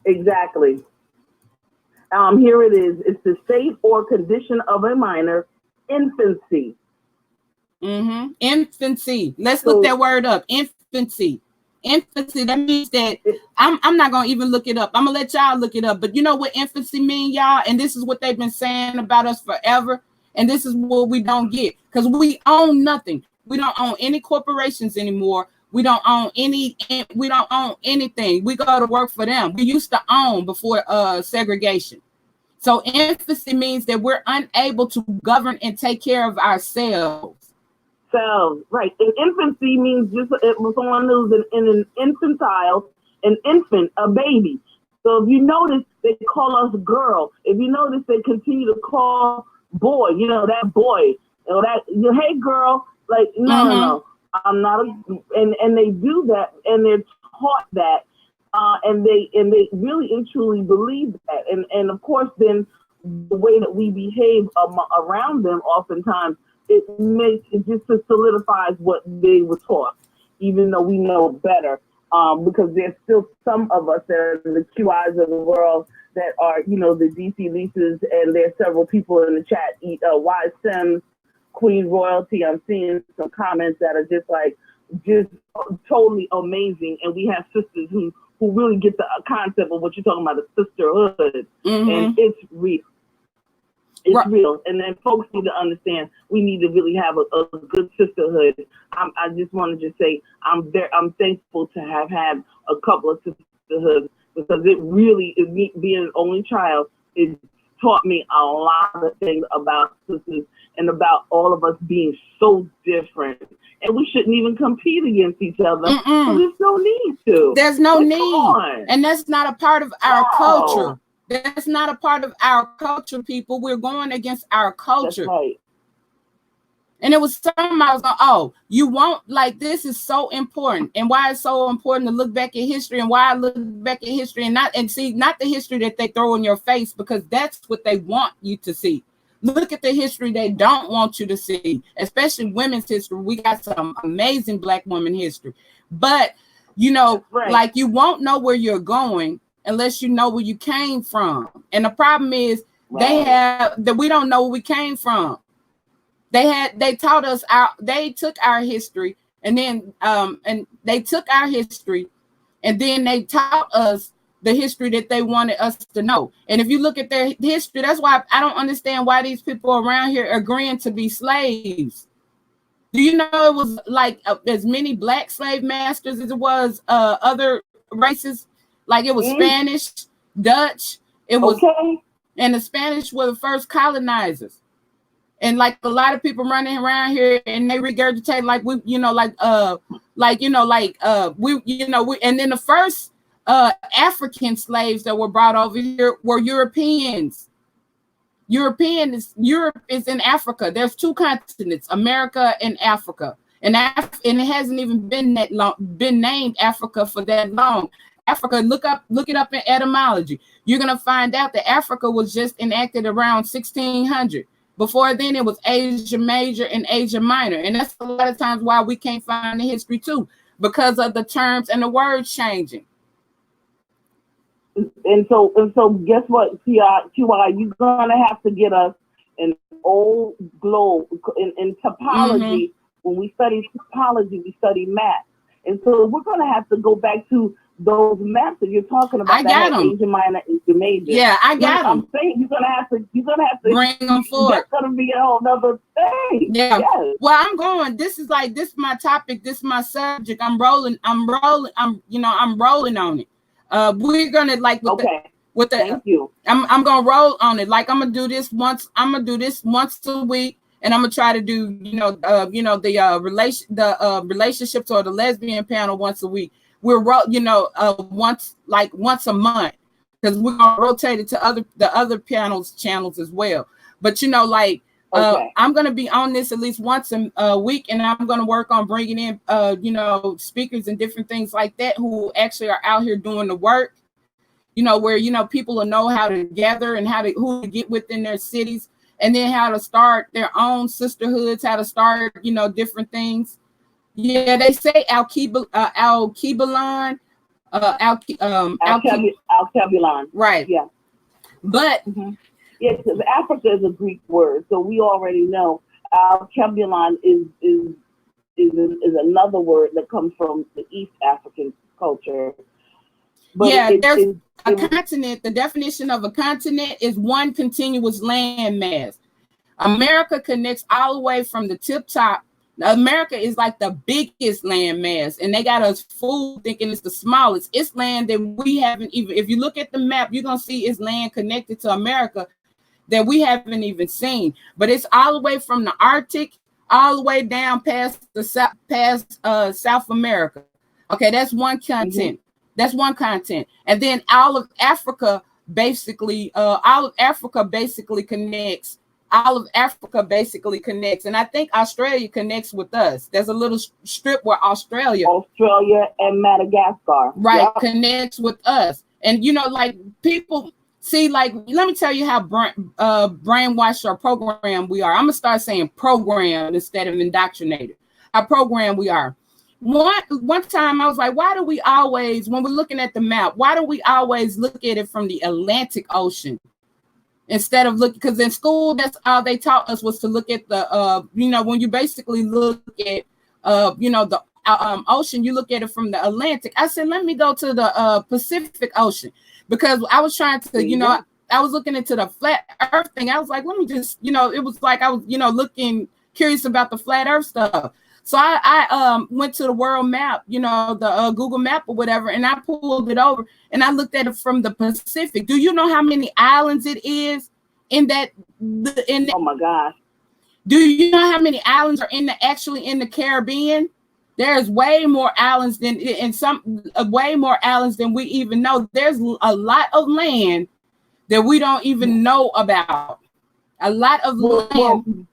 [SPEAKER 3] Exactly. Here it is. It's the state or condition of a minor infancy.
[SPEAKER 1] Mm-hmm. Infancy. Let's look that word up. Infancy. Infancy. That means that I'm not gonna even look it up. I'm gonna let y'all look it up. But you know what infancy mean, y'all? And this is what they've been saying about us forever. And this is what we don't get, because we own nothing. We don't own any corporations anymore. We don't own anything. We go to work for them. We used to own before segregation. So infancy means that we're unable to govern and take care of ourselves.
[SPEAKER 3] Right. And infancy means just someone who's in an infantile, an infant, a baby. So if you notice, they call us girl. If you notice, they continue to call boy, that boy, hey girl, like, no, I'm not and they do that, and they're taught that, and they really and truly believe that, and of course then the way that we behave around them, oftentimes it just solidifies what they were taught, even though we know better, because there's still some of us that are the QIs of the world that are, the DC Lisa's, and there's several people in the chat, Y Sims, Queen Royalty. I'm seeing some comments that are just totally amazing. And we have sisters who really get the concept of what you're talking about, the sisterhood. Mm-hmm. And it's real. It's real. And then folks need to understand we need to really have a good sisterhood. I just want to just say I'm thankful to have had a couple of sisterhoods, because it really, me being an only child, it taught me a lot of things about sisters and about all of us being so different. And we shouldn't even compete against each other. There's no need to.
[SPEAKER 1] There's no need. And that's not a part of our culture. That's not a part of our culture, people. We're going against our culture.
[SPEAKER 3] That's right.
[SPEAKER 1] And it was something I was like, you won't, like, this is so important. And why it's so important to look back at history, and why I look back at history and not the history that they throw in your face, because that's what they want you to see. Look at the history they don't want you to see, especially women's history. We got some amazing Black women history. But, like, you won't know where you're going unless you know where you came from. And the problem is we don't know where we came from. They taught us they took our history, and then they took our history, and then they taught us the history that they wanted us to know. And if you look at their history, that's why I don't understand why these people around here are agreeing to be slaves. Do you know it was like as many black slave masters as it was other races? Like it was Spanish, Dutch. It was, and the Spanish were the first colonizers. And like a lot of people running around here and they regurgitate like we, you know, we, and then the first African slaves that were brought over here were Europeans. Europe is in Africa. There's two continents, America and Africa. And it hasn't even been that long, been named Africa for that long. Africa, look it up in etymology. You're gonna find out that Africa was just enacted around 1600. Before then, it was Asia Major and Asia Minor, and that's a lot of times why we can't find the history too, because of the terms and the words changing.
[SPEAKER 3] And so, guess what, TY, you're gonna have to get us an old globe in topology. When we study topology, we study math, and so we're gonna have to go back to those maps that you're talking about.
[SPEAKER 1] I got them.
[SPEAKER 3] Asia Minor, Asia Major.
[SPEAKER 1] Yeah, I got them.
[SPEAKER 3] I'm saying you're gonna have to
[SPEAKER 1] bring them forward.
[SPEAKER 3] That's gonna be a whole nother thing.
[SPEAKER 1] Yeah.
[SPEAKER 3] Yes.
[SPEAKER 1] Well, I'm going. This is my topic. This is my subject. I'm rolling on it. We're gonna
[SPEAKER 3] Thank you.
[SPEAKER 1] I'm gonna roll on it. Like I'm gonna do this once a week, and I'm gonna try to do the relationships or the lesbian panel once a week. We're once a month, because we're gonna rotate it to the other channels as well. But I'm gonna be on this at least once a week, and I'm gonna work on bringing in speakers and different things like that who actually are out here doing the work. Where people will know how to gather and who to get within their cities, and then how to start their own sisterhoods, how to start different things. Yeah, they say Alkebulan,
[SPEAKER 3] Alkebulan.
[SPEAKER 1] Right.
[SPEAKER 3] Yeah.
[SPEAKER 1] But
[SPEAKER 3] yeah, because Africa is a Greek word, so we already know Alkebulan is another word that comes from the East African culture. But
[SPEAKER 1] yeah, there's a continent. The definition of a continent is one continuous landmass. America connects all the way from the tip top. America is like the biggest landmass, and they got us fooled thinking it's the smallest. It's land that we haven't even, if you look at the map, you're going to see it's land connected to America that we haven't even seen. But it's all the way from the Arctic, all the way down past South America. Okay, that's one continent. That's one continent. And then all of Africa basically connects. All of Africa basically connects, and I think Australia connects with us. There's a little strip where Australia
[SPEAKER 3] and Madagascar,
[SPEAKER 1] connects with us. And people see, let me tell you how brainwashed or programmed we are. I'm gonna start saying programmed instead of indoctrinated. How programmed we are. One time I was like, why do we always, when we're looking at the map, why do we always look at it from the Atlantic Ocean? Instead of looking, because in school, that's all they taught us was to look at the, when you basically look at, the ocean, you look at it from the Atlantic. I said, let me go to the Pacific Ocean, because I was trying to, I was looking into the flat earth thing. I was like, let me just, it was like I was, looking curious about the flat earth stuff. So I went to the world map, the Google map or whatever, and I pulled it over and I looked at it from the Pacific. Do you know how many islands it is in that?
[SPEAKER 3] Oh my gosh!
[SPEAKER 1] Do you know how many islands are actually in the Caribbean? There's way more islands than way more islands than we even know. There's a lot of land that we don't even know about. A lot of land.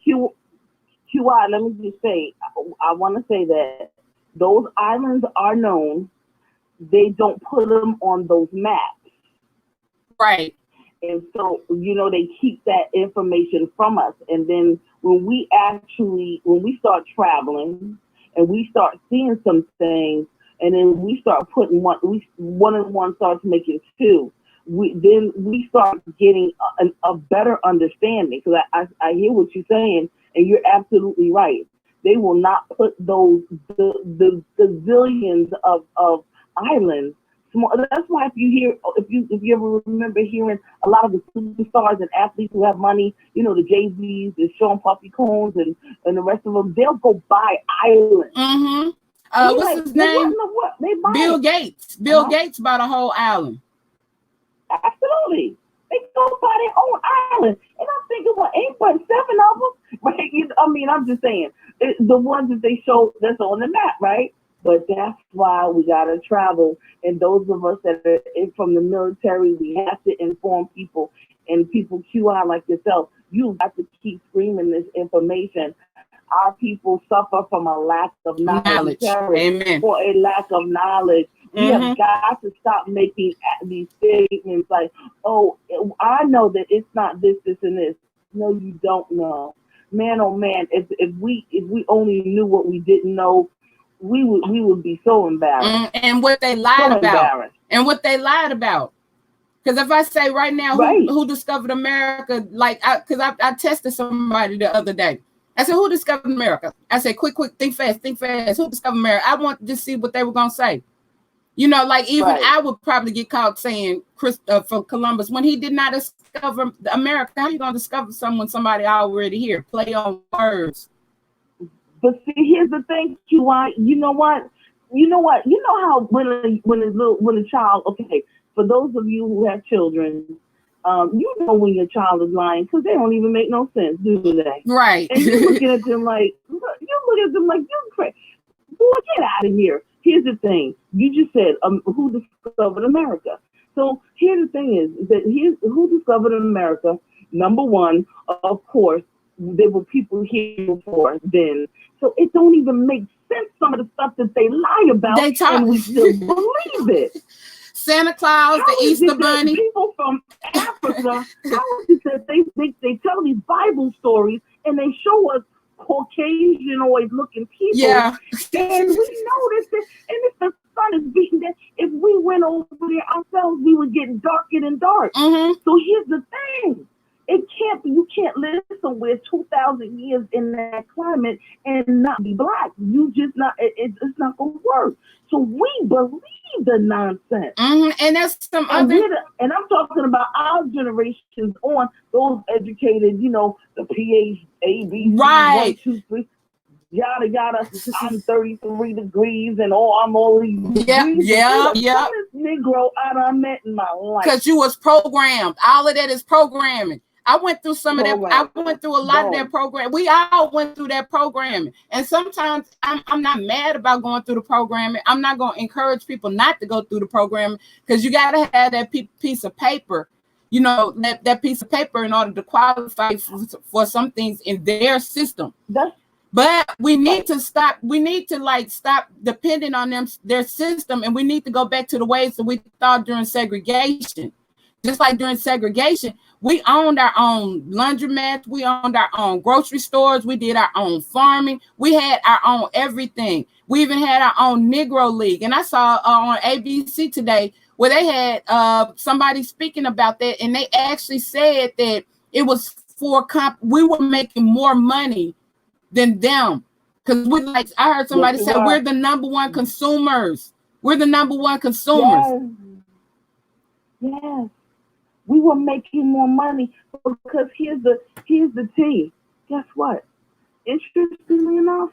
[SPEAKER 3] QI, let me just say, I want to say that those islands are known. They don't put them on those maps.
[SPEAKER 1] Right.
[SPEAKER 3] And so, they keep that information from us. And then when we start traveling and we start seeing some things, and then we start putting one and one starts making two, we start getting a better understanding. Because I hear what you're saying. And you're absolutely right. They will not put the zillions of islands small. That's why if you ever remember hearing a lot of the superstars and athletes who have money, the Jay-Z's, the Sean Puffy Combs, and the rest of them, they'll go buy islands.
[SPEAKER 1] Mm-hmm. What's
[SPEAKER 3] like,
[SPEAKER 1] his name?
[SPEAKER 3] What? They buy
[SPEAKER 1] Bill
[SPEAKER 3] it.
[SPEAKER 1] Gates. Bill Gates bought a whole island.
[SPEAKER 3] Absolutely. They go buy their own island. And I'm thinking, well, ain't but 7 of them? Right? I'm just saying, the ones that they show that's on the map, right? But that's why we got to travel. And those of us that are from the military, we have to inform people. And people QI like yourself, you got to keep screaming this information. Our people suffer from a lack of knowledge.
[SPEAKER 1] Amen.
[SPEAKER 3] For a lack of knowledge. We have got to stop making these statements like, oh, I know that it's not this, and this. No, you don't know. Man, oh man, if we only knew what we didn't know, we would be so embarrassed.
[SPEAKER 1] And what they lied about. Because if I say right now, who discovered America? Because I tested somebody the other day. I said, who discovered America? I said, quick, think fast. Who discovered America? I want to see what they were going to say. I would probably get caught saying for Columbus when he did not discover America. How are you going to discover somebody already here? Play on words.
[SPEAKER 3] But see, here's the thing, QI. You know what? You know how when a child. Okay, for those of you who have children, when your child is lying because they don't even make no sense, do they?
[SPEAKER 1] Right.
[SPEAKER 3] And you're looking at them like you're crazy. Boy, get out of here. Here's the thing. You just said who discovered America. So here's the thing is that who discovered America. Number one, of course, there were people here before then. So it don't even make sense, some of the stuff that they lie about, and we still believe it.
[SPEAKER 1] Santa Claus, the Easter Bunny.
[SPEAKER 3] People from Africa, how is it that they tell these Bible stories and they show us Caucasianoid looking people?
[SPEAKER 1] Yeah.
[SPEAKER 3] And we know this, and if the sun is beating that, if we went over there ourselves, we would get darker and dark.
[SPEAKER 1] Mm-hmm.
[SPEAKER 3] So here's the thing. You can't live somewhere 2,000 years in that climate and not be black. You just not, it's not going to work. So we believe the nonsense.
[SPEAKER 1] Mm-hmm. And that's some other.
[SPEAKER 3] And I'm talking about our generations on, those educated, the PhD,
[SPEAKER 1] right.
[SPEAKER 3] 1, 2, 3, yada, yada. I'm 33 degrees and I'm only.
[SPEAKER 1] Yeah.
[SPEAKER 3] The Negro I met in my life.
[SPEAKER 1] Because you was programmed. All of that is programming. I went through some of that. I went through a lot of that program. We all went through that programming. And sometimes I'm not mad about going through the programming. I'm not going to encourage people not to go through the programming because you got to have that piece of paper, that piece of paper in order to qualify for some things in their system. But we need to stop. We need to stop depending on their system. And we need to go back to the ways that we thought during segregation. Just like during segregation, we owned our own laundromats, we owned our own grocery stores, we did our own farming, we had our own everything. We even had our own Negro League. And I saw on ABC today where they had somebody speaking about that, and they actually said that it was we were making more money than them. Because I heard somebody say we're the number one consumers. We're the number one consumers.
[SPEAKER 3] Yes. We were making more money because here's the tea. Guess what? Interestingly enough,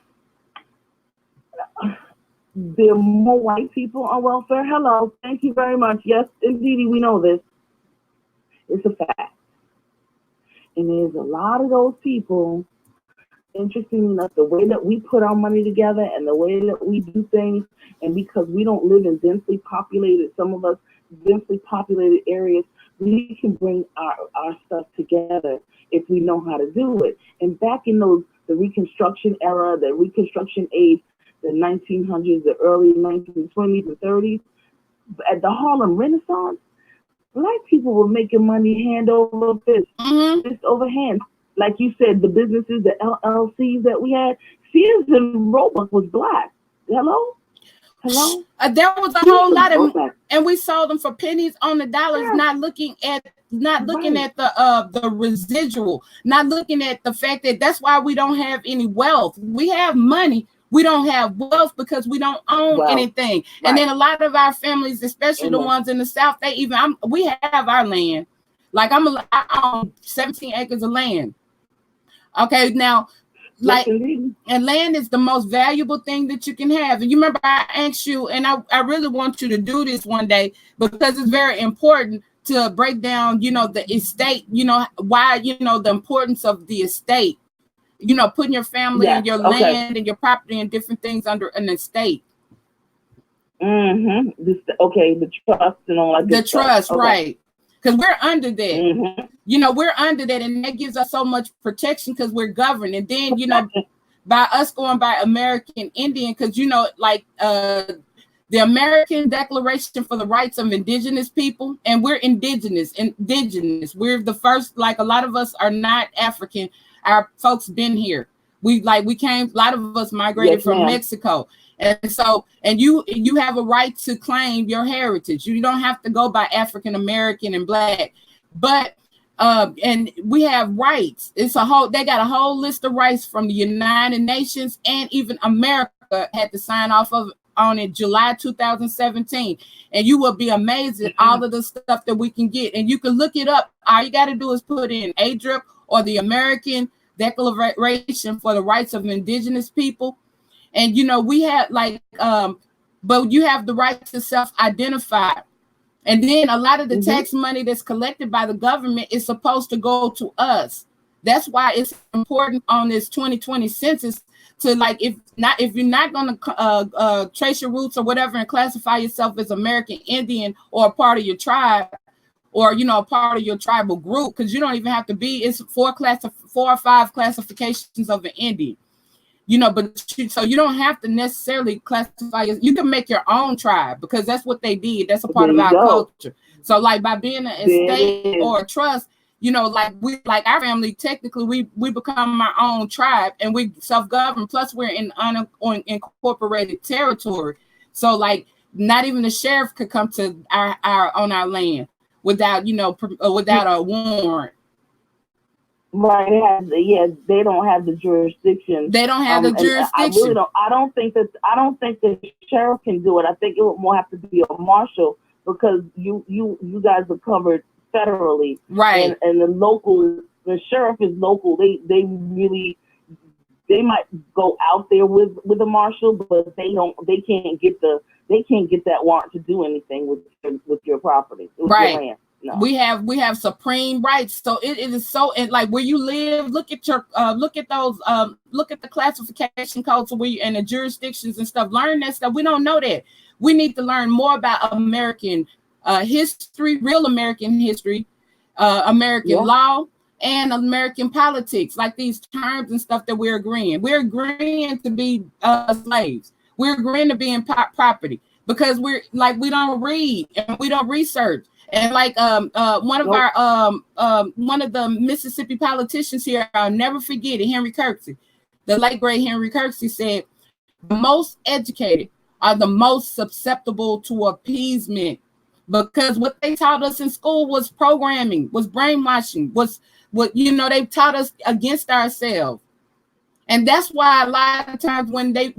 [SPEAKER 3] there are more white people on welfare. Hello, thank you very much. Yes, indeed, we know this. It's a fact. And there's a lot of those people, interestingly enough, the way that we put our money together and the way that we do things, and because we don't live in densely populated, some of us, densely populated areas, we can bring our stuff together if we know how to do it. And back in the Reconstruction era, the Reconstruction age, the 1900s, the early 1920s and 30s, at the Harlem Renaissance, black people were making money hand over fist, fist over hand. Like you said, the businesses, the LLCs that we had, Sears and Roebuck was black. Hello?
[SPEAKER 1] There was a whole lot of, and we sold them for pennies on the dollars, not looking at the residual, not looking at the fact that that's why we don't have any wealth. We have money, We don't have wealth because we don't own anything. Right. And then a lot of our families, especially the ones in the South, we have our land. Like I own 17 acres of land. Okay, now, like, and land is the most valuable thing that you can have. And you remember I asked you, and I really want you to do this one day because it's very important to break down, the estate, why, the importance of the estate. Putting your family and your land and your property and different things under an estate.
[SPEAKER 3] Mm-hmm. The trust and all that.
[SPEAKER 1] The trust, right? Because we're under that. Mm-hmm. We're under that, and that gives us so much protection because we're governed. And then, by us going by American Indian, because the American Declaration for the Rights of Indigenous People, and we're indigenous. We're the first. Like, a lot of us are not African. Our folks been here. We came, a lot of us migrated from Mexico. And so, and you have a right to claim your heritage. You don't have to go by African American and Black, but and we have rights. They got a whole list of rights from the United Nations, and even America had to sign off on it July 2017. And you will be amazed at all of the stuff that we can get. And you can look it up. All you got to do is put in ADRIP or the American Declaration for the Rights of Indigenous People. And, we have but you have the right to self-identify. And then a lot of the tax money that's collected by the government is supposed to go to us. That's why it's important on this 2020 census to, if you're not going to trace your roots or whatever and classify yourself as American Indian or a part of your tribe, or, a part of your tribal group, because you don't even have to be, it's 4 or 5 classifications of an Indian, so you don't have to necessarily classify, you can make your own tribe, because that's what they did. That's a part of our culture. So by being an estate or a trust, our family, technically we become our own tribe, and we self-govern, plus we're in unincorporated territory. So not even the sheriff could come to our land without without a warrant.
[SPEAKER 3] Right? They don't have the jurisdiction.
[SPEAKER 1] They don't have the jurisdiction.
[SPEAKER 3] I don't think the sheriff can do it. I think it would more have to be a marshal, because you guys are covered federally,
[SPEAKER 1] right?
[SPEAKER 3] And the sheriff is local. They might go out there with a marshal, but they can't get that warrant to do anything with your property, with
[SPEAKER 1] right?
[SPEAKER 3] Your land. No.
[SPEAKER 1] We have supreme rights. So it is so, and where you live, look at those look at the classification codes and the jurisdictions and stuff. Learn that stuff. We don't know that. We need to learn more about American history, real American history, American law, and American politics, like these terms and stuff that we're agreeing. We're agreeing to be slaves. We're agreeing to be in property, because we don't read and we don't research. And one of the Mississippi politicians here, I'll never forget it, Henry Kirksey, the late great Henry Kirksey, said, the most educated are the most susceptible to appeasement, because what they taught us in school was programming, was brainwashing, was what they taught us against ourselves. And that's why a lot of times during the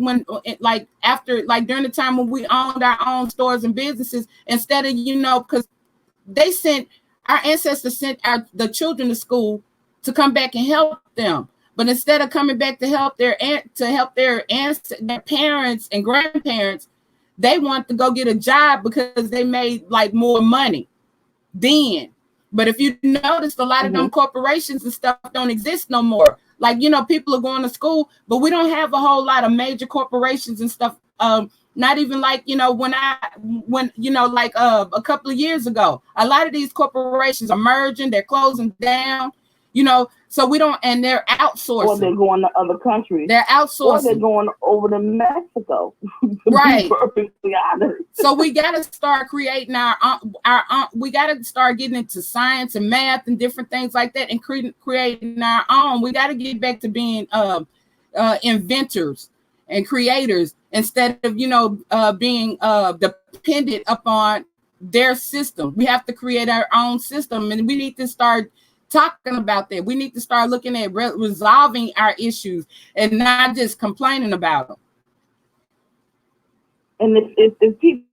[SPEAKER 1] time when we owned our own stores and businesses, instead of, because our ancestors sent the children to school to come back and help them. But instead of coming back to help their parents and grandparents, they want to go get a job because they made more money then. But if you notice, a lot of them corporations and stuff don't exist no more. People are going to school, but we don't have a whole lot of major corporations and stuff. Not even a couple of years ago, a lot of these corporations are merging, they're closing down, so we don't, and they're outsourcing.
[SPEAKER 3] Or they're going to other countries.
[SPEAKER 1] They're outsourcing.
[SPEAKER 3] Or they're going over to Mexico.
[SPEAKER 1] Right.
[SPEAKER 3] Perfectly honest.
[SPEAKER 1] So we got to start creating we got to start getting into science and math and different things like that, and creating our own. We got to get back to being inventors and creators, instead of being dependent upon their system. We have to create our own system, and we need to start talking about that. We need to start looking at resolving our issues and not just complaining about them.
[SPEAKER 3] And if people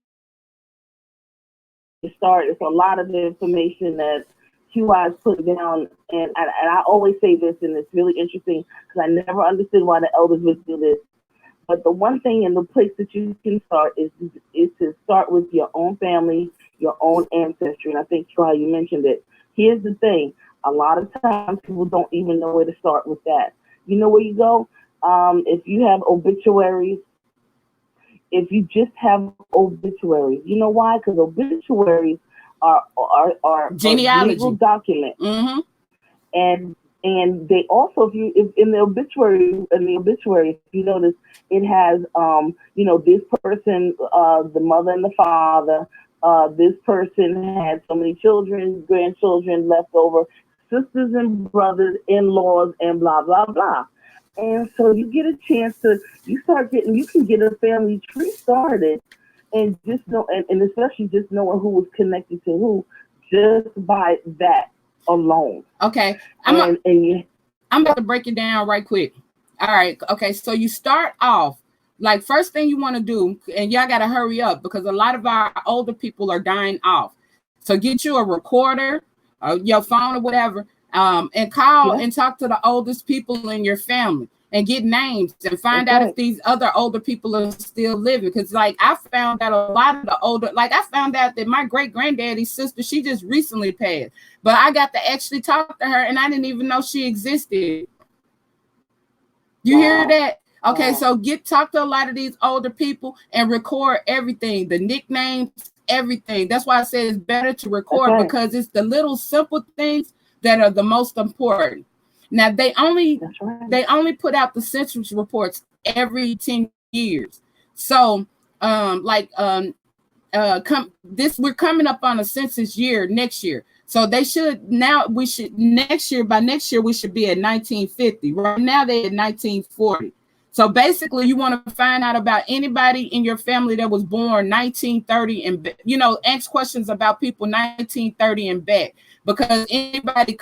[SPEAKER 3] start, it's a lot of the information that QI's put down. And I always say this, and it's really interesting because I never understood why the elders would do this. But the one thing and the place that you can start is to start with your own family, your own ancestry. And I think QI, you mentioned it. Here's the thing: a lot of times people don't even know where to start with that. You know where you go? If you have obituaries, if you just have obituaries, you know why? Because obituaries are
[SPEAKER 1] Genealogy.
[SPEAKER 3] legal documents,
[SPEAKER 1] Mm-hmm.
[SPEAKER 3] and they also, if in the obituary, if you notice, it has this person, the mother and the father, this person had so many children, grandchildren left over, sisters and brothers, in-laws, and blah blah blah. And so you get a chance to, you can get a family tree started, and just know, and especially just knowing who was connected to who, just by that alone.
[SPEAKER 1] Okay.
[SPEAKER 3] I'm
[SPEAKER 1] about to break it down right quick. All right. Okay. So you start off, like, first thing you want to do, and y'all got to hurry up because a lot of our older people are dying off. So get you a recorder, your phone or whatever, and call and talk to the oldest people in your family and get names and find out if these other older people are still living. Because, like, I found out a lot of the older, like, I found out that my great granddaddy's sister, she just recently passed, but I got to actually talk to her and I didn't even know she existed. You hear that? Okay, so talk to a lot of these older people and record everything, the nicknames, everything. That's why I say it's better to record, because it's the little simple things that are the most important. Now they only put out the census reports every 10 years. So we're coming up on a census year next year. So by next year we should be at 1950. Right now they're at 1940. So basically you want to find out about anybody in your family that was born 1930 and, ask questions about people 1930 and back, because anybody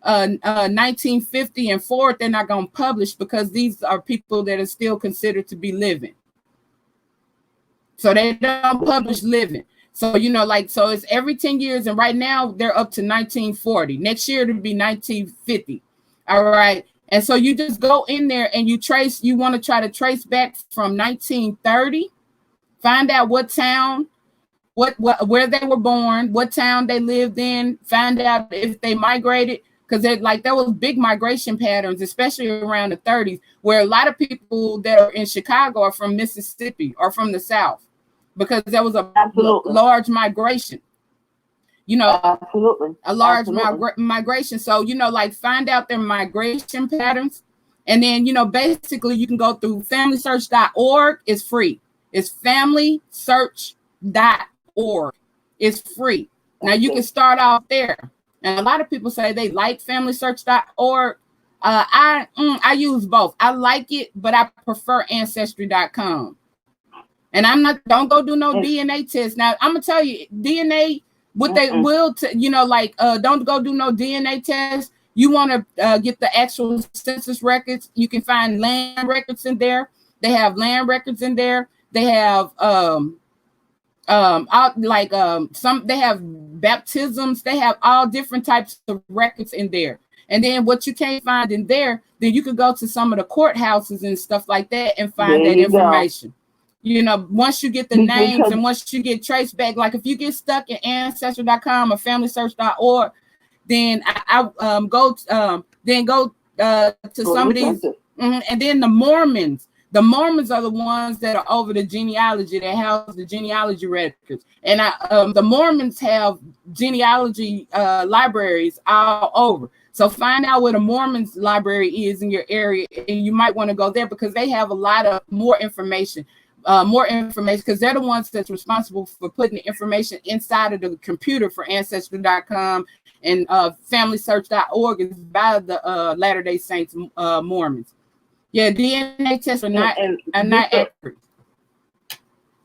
[SPEAKER 1] 1950 and forward, they're not going to publish, because these are people that are still considered to be living. So they don't publish living. So, so it's every 10 years. And right now they're up to 1940. Next year it'll be 1950. All right. And so you just go in there and you want to try to trace back from 1930, find out what town, where they were born, what town they lived in, find out if they migrated. Because there was big migration patterns, especially around the 30s, where a lot of people that are in Chicago are from Mississippi or from the South, because there was a large migration, a large migration. So, find out their migration patterns. And then, basically you can go through familysearch.org. It's free. It's familysearch.org. It's free. Now you can start off there. And a lot of people say they like familysearch.org. I use both. I like it, but I prefer ancestry.com. And don't go do no DNA test. Now, I'm going to tell you, DNA, what they will, don't go do no DNA test. You want to get the actual census records. You can find land records in there. They have land records in there. They have, they have baptisms. They have all different types of records in there. And then what you can't find in there, then you could go to some of the courthouses and stuff like that and find that information. Once you get the names and once you get traced back, like if you get stuck in ancestry.com or familysearch.org, then I go to some of these, and then the Mormons. The Mormons are the ones that are over the genealogy, that house the genealogy records. And the Mormons have genealogy libraries all over. So find out where the Mormons library is in your area, and you might want to go there because they have a lot of more information, because they're the ones that's responsible for putting the information inside of the computer for Ancestry.com, and familysearch.org is by the Latter-day Saints Mormons. Yeah, DNA tests are not accurate.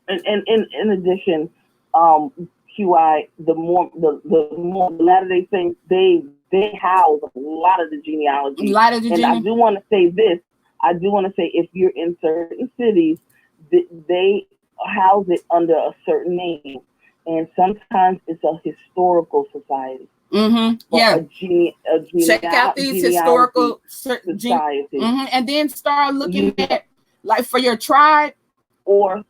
[SPEAKER 3] And in addition, QI, the Latter-day Saints, they house a lot of the genealogy. I do want to say this. I do want to say, if you're in certain cities, they house it under a certain name, and sometimes it's a historical society.
[SPEAKER 1] Yeah. Check out these historical
[SPEAKER 3] society,
[SPEAKER 1] and then start looking
[SPEAKER 3] you,
[SPEAKER 1] at like for your tribe
[SPEAKER 3] or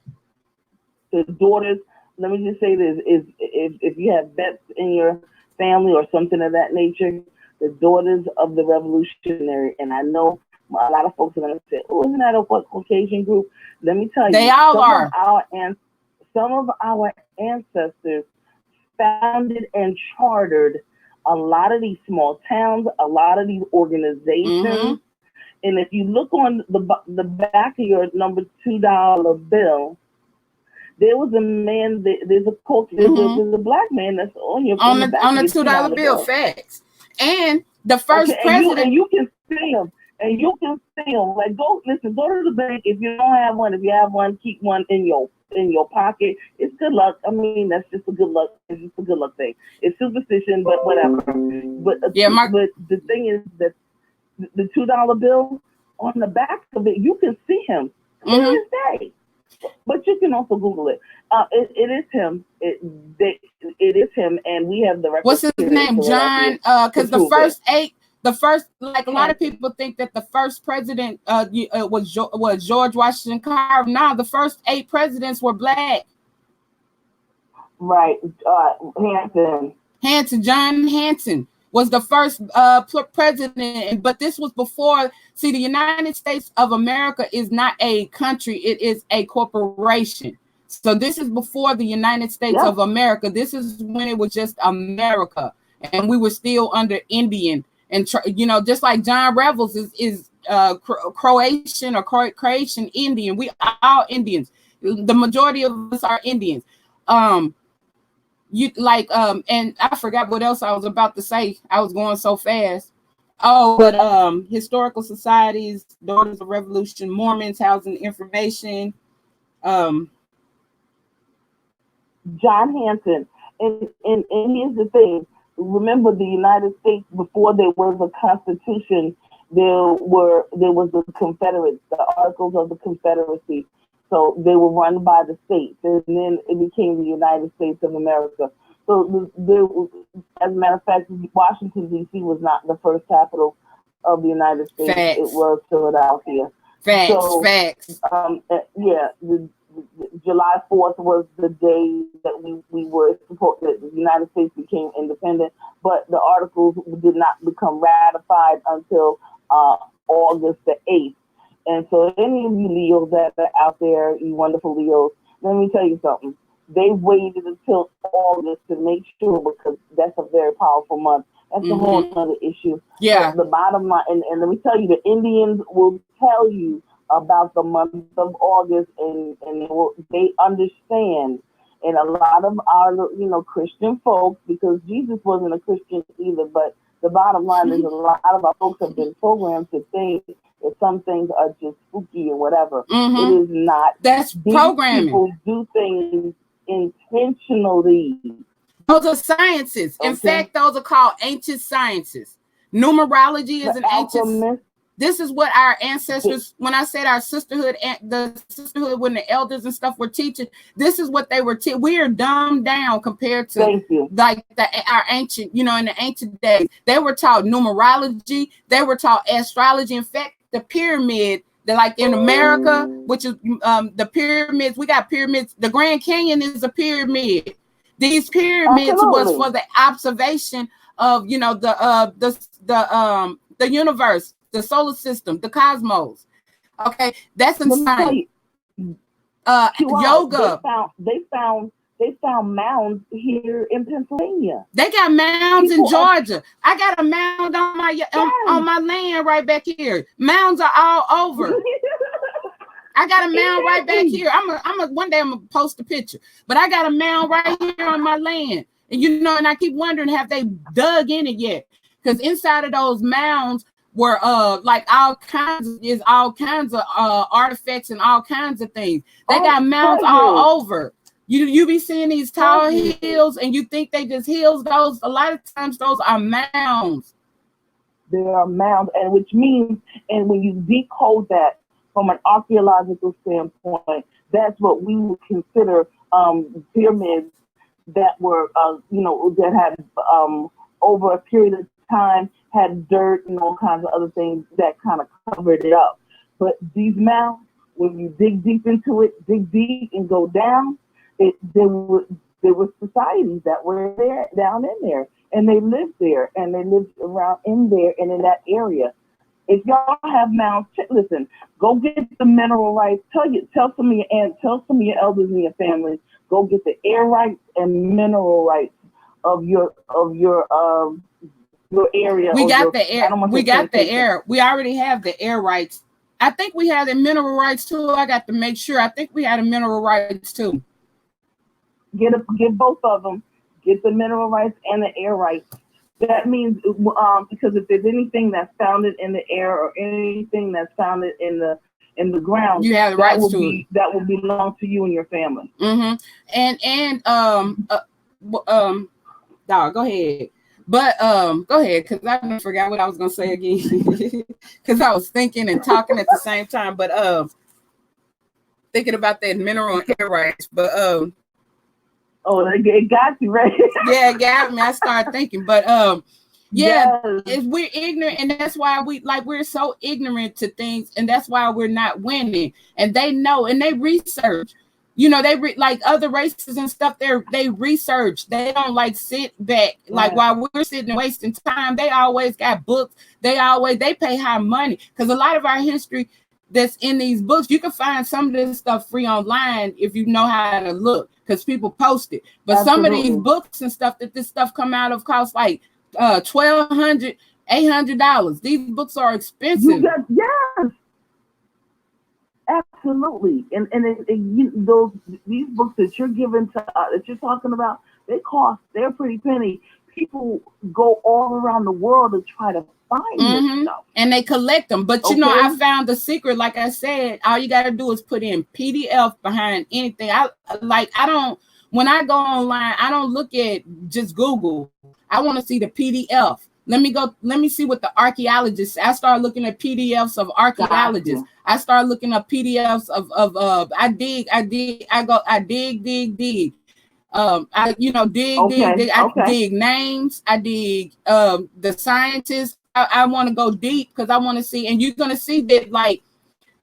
[SPEAKER 3] the daughters. Let me just say this: is if you have vets in your family or something of that nature, the daughters of the revolutionary, and I know a lot of folks are going to say, "Oh, isn't that a Caucasian group?" Let me tell you,
[SPEAKER 1] they all are.
[SPEAKER 3] Some of our ancestors founded and chartered a lot of these small towns, a lot of these organizations. And if you look on the back of your number $2 bill, there was a man. There's a black man that's on your
[SPEAKER 1] on the $2 bill. Facts. And the first president,
[SPEAKER 3] and you can see him. And you can see them. Like, go to the bank. If you don't have one, if you have one, keep one in your pocket. It's good luck. I mean, that's just a good luck. It's just a good luck thing. It's superstition, but whatever. But but the thing is that the $2 bill, on the back of it, you can see him clear as day. But you can also Google it. It is him. It is him, and we have the record.
[SPEAKER 1] What's his name? John. Because the first, like a lot of people think that the first president was George Washington Carver. Now the first 8 presidents were black.
[SPEAKER 3] Right.
[SPEAKER 1] John Hanson was the first president, but this was before. See, the United States of America is not a country; it is a corporation. So this is before the United States of America. This is when it was just America, and we were still under Indian. And just like John Revels is Croatian or Croatian Indian. We are all Indians. The majority of us are Indians. And I forgot what else I was about to say. I was going so fast. Oh, but historical societies, Daughters of Revolution, Mormons, Housing Information.
[SPEAKER 3] John Hanson. And here's the thing. Remember, the United States, before there was a constitution, there was the Confederates, the Articles of the Confederacy. So they were run by the states, and then it became the United States of America. So as a matter of fact, Washington, D.C. was not the first capital of the United States.
[SPEAKER 1] Facts.
[SPEAKER 3] It was Philadelphia.
[SPEAKER 1] Facts.
[SPEAKER 3] July 4th was the day that we were supposed that the United States became independent, but the articles did not become ratified until August the 8th. And so any of you Leos that are out there, you wonderful Leos, let me tell you something. They waited until August to make sure, because that's a very powerful month. That's a whole other issue.
[SPEAKER 1] Yeah.
[SPEAKER 3] But the bottom line, and let me tell you, the Indians will tell you about the month of August, and they understand. And a lot of our, Christian folks, because Jesus wasn't a Christian either, but the bottom line is a lot of our folks have been programmed to think that some things are just spooky and whatever. It is not.
[SPEAKER 1] That's programming.
[SPEAKER 3] People do things intentionally.
[SPEAKER 1] Those are sciences. Okay. In fact, those are called ancient sciences. Numerology is an ancient. This is what our ancestors, when I said our sisterhood, the sisterhood when the elders and stuff were teaching, this is what they were teaching. We are dumbed down compared to like our ancient, in the ancient days. They were taught numerology. They were taught astrology. In fact, the pyramid, like in America, which is the pyramids, we got pyramids. The Grand Canyon is a pyramid. These pyramids was for the observation of, the universe, the solar system, the cosmos. Okay, that's insane. Yoga.
[SPEAKER 3] They found mounds here in Pennsylvania.
[SPEAKER 1] They got mounds in Georgia. I got a mound on my land right back here. Mounds are all over. I got a mound right back here. One day I'm gonna post a picture, but I got a mound right here on my land. And and I keep wondering, have they dug in it yet? Because inside of those mounds were like all kinds of artifacts and all kinds of things. They got mounds all over. You be seeing these tall hills, and you think they just hills. Those a lot of times those are mounds.
[SPEAKER 3] They are mounds, and which means, and when you decode that from an archaeological standpoint, that's what we would consider pyramids that were, that had over a period of time had dirt and all kinds of other things that kind of covered it up. But these mounds, when you dig deep into it, dig deep and go down, there were societies that were there, down in there, and they lived there, and they lived around in there and in that area. If y'all have mounds, listen, go get the mineral rights. Tell some of your aunts, tell some of your elders in your family, go get the air rights and mineral rights of your area.
[SPEAKER 1] We got the air. We got the air. We already have the air rights. I think we have the mineral rights too. I got to make sure. I think we had the mineral rights too.
[SPEAKER 3] Get both of them. Get the mineral rights and the air rights. That means because if there's anything that's founded in the air or anything that's founded in the ground,
[SPEAKER 1] you have the rights to it.
[SPEAKER 3] That will belong to you and your family.
[SPEAKER 1] Mm-hmm. And dog, go ahead. But go ahead, because I forgot what I was gonna say again. Because I was thinking and talking at the same time, but thinking about that mineral and air rights. But
[SPEAKER 3] oh, it got you, right?
[SPEAKER 1] Yeah, it got me. I started thinking, but yeah, yes. We're ignorant, and that's why we're so ignorant to things, and that's why we're not winning. And they know, and they research. You know, like other races and stuff. They research. They don't like sit back like while we're sitting and wasting time. They always got books. They pay high money because a lot of our history that's in these books, you can find some of this stuff free online if you know how to look because people post it. But Some of these books and stuff that this stuff come out of cost like $1,200, $800. These books are expensive.
[SPEAKER 3] Yes. Absolutely, and these books that you're giving to that you're talking about, they're pretty penny. People go all around the world to try to find this stuff,
[SPEAKER 1] and they collect them. But you know, I found the secret. Like I said, all you got to do is put in PDF behind anything. When I go online, I don't look at just Google. I want to see the PDF. Let me see what the archaeologists. I started looking at PDFs of archaeologists. Gotcha. I started looking up PDFs of I dig. I dig. I dig. Dig. I dig names. I dig the scientists. I want to go deep because I want to see, and you're gonna see that like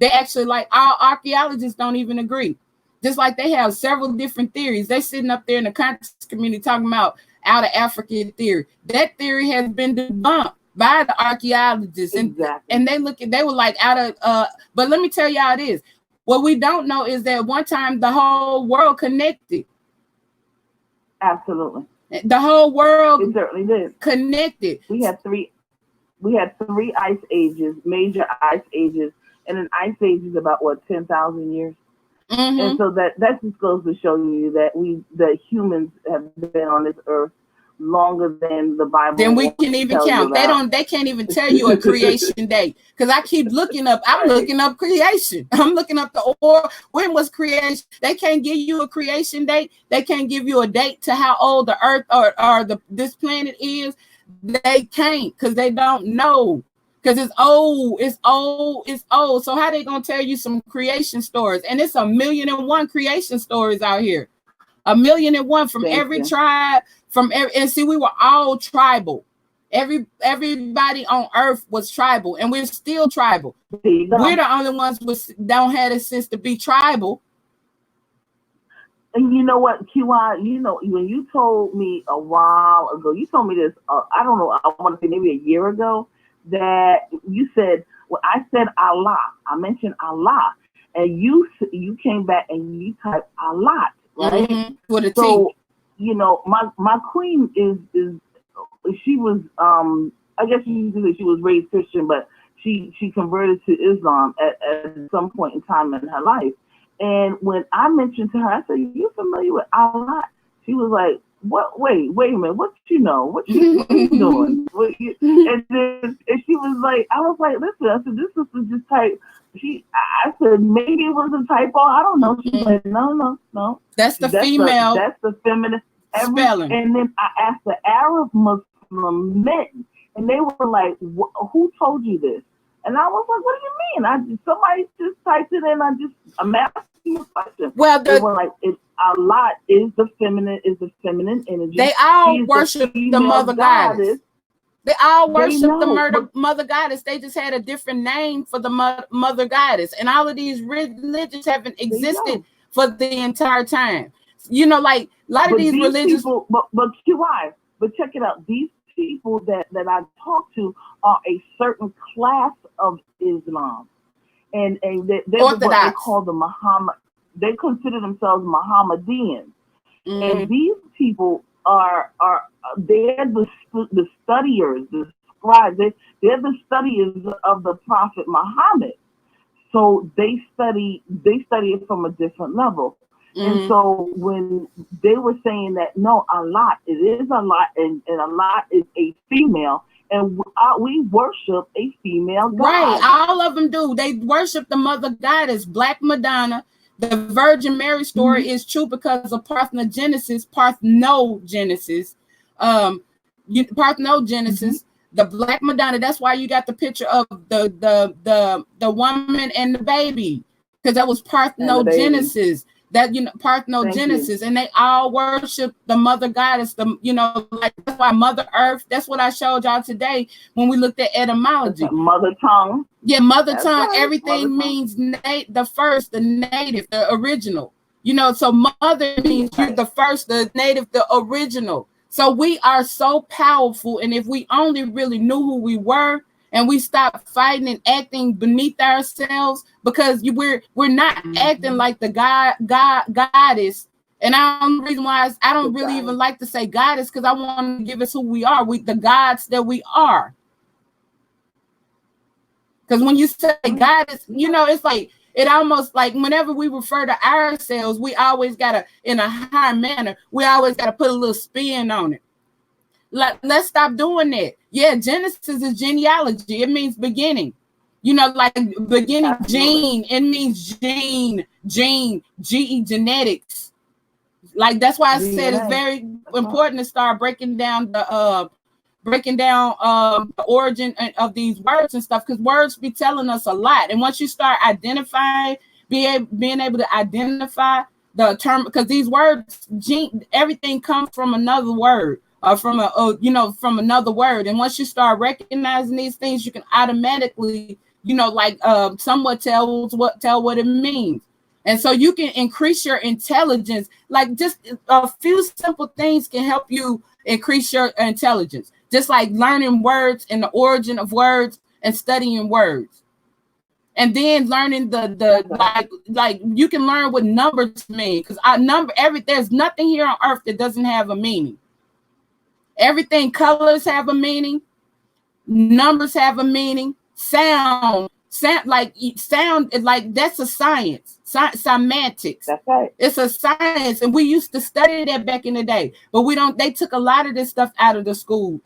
[SPEAKER 1] they actually like our archaeologists don't even agree. Just like they have several different theories. They sitting up there in the conscious community talking about out of Africa theory. That theory has been debunked by the archaeologists.
[SPEAKER 3] Exactly.
[SPEAKER 1] And they were like out of but let me tell you how it is. What we don't know is that one time the whole world connected.
[SPEAKER 3] Absolutely.
[SPEAKER 1] The whole world
[SPEAKER 3] it certainly did.
[SPEAKER 1] Connected.
[SPEAKER 3] We had three ice ages, major ice ages, and an ice age is about 10,000 years. Mm-hmm. And so that just goes to show you that humans have been on this earth longer than the Bible.
[SPEAKER 1] Then we can even count. They can't even tell you a creation date because I keep looking up. I'm looking up creation. I'm looking up when was creation. They can't give you a creation date. They can't give you a date to how old the earth or this planet is. They can't because they don't know. Because it's old. So how they gonna tell you some creation stories? And it's 1,000,001 creation stories out here. 1,000,001 from every tribe, and see, we were all tribal. Everybody on earth was tribal, and we're still tribal. We're the only ones who don't have a sense to be tribal.
[SPEAKER 3] And you know what, QI, when you told me a while ago, you told me this, I don't know, I want to say maybe a year ago, that you said, well, I said Allah. I mentioned Allah. And you came back and you typed a lot, right?
[SPEAKER 1] Mm-hmm. For the
[SPEAKER 3] so, my queen is she was I guess she was raised Christian, but she converted to Islam at some point in time in her life. And when I mentioned to her, I said, "You familiar with Allah?" She was like, "What? Wait a minute. What you know? What you doing?" And she was like, "I was like, listen." I said, "This is just type." I said, "Maybe it was a typo. I don't know." She's like, "No.
[SPEAKER 1] That's female.
[SPEAKER 3] That's the feminine
[SPEAKER 1] spelling."
[SPEAKER 3] And then I asked the Arab Muslim men, and they were like, "Who told you this?" And I was like, what do you mean? Somebody just typed it in. I'm asking you a question.
[SPEAKER 1] Well,
[SPEAKER 3] they were like, Allah is the feminine energy.
[SPEAKER 1] They all worship the mother goddess. They all worship the mother goddess. They just had a different name for the mother goddess. And all of these religions haven't existed for the entire time. You know, like a lot of these religions.
[SPEAKER 3] People, but QI, but check it out. These people that I talk to are a certain class of Islam. And they're what they call the Muhammad. They consider themselves Mohammedans. And these people they're the studiers, the scribes. They're the studiers of the Prophet Muhammad. So they study it from a different level. And so when they were saying that, no, Allah, it is Allah, and Allah is a female, and we worship a female god.
[SPEAKER 1] Right, all of them do. They worship the mother goddess, Black Madonna. The Virgin Mary story is true because of parthenogenesis. The Black Madonna. That's why you got the picture of the woman and the baby, because that was parthenogenesis. Parthenogenesis, and they all worship the mother goddess. Like that's why Mother Earth. That's what I showed y'all today when we looked at etymology.
[SPEAKER 3] Mother tongue.
[SPEAKER 1] Yeah, mother tongue. Right. Everything means the first, the native, the original. So mother means you're the first, the native, the original. So we are so powerful, and if we only really knew who we were, and we stopped fighting and acting beneath ourselves, because we're not acting like the goddess. And the reason why I don't really even like to say goddess, because I want to give us who we are. The gods that we are. Because when you say goddess, it's like, it almost like whenever we refer to ourselves, we always gotta, in a high manner, we always gotta put a little spin on it. Let's stop doing that. Yeah, Genesis is genealogy. It means beginning. Like beginning. Gene. It means gene, GE, genetics. Like that's why I said it's very important to start breaking down the origin of these words and stuff, because words be telling us a lot. And once you start identifying, being able to identify the term, because these words, everything comes from another word. From another word. And once you start recognizing these things, you can automatically, somewhat tell what it means. And so you can increase your intelligence. Like just a few simple things can help you increase your intelligence. Just like learning words and the origin of words and studying words. And then learning like you can learn what numbers mean, because there's nothing here on earth that doesn't have a meaning. Everything, colors have a meaning, numbers have a meaning, sound like that's a science, semantics.
[SPEAKER 3] That's right.
[SPEAKER 1] It's a science, and we used to study that back in the day, but they took a lot of this stuff out of the school.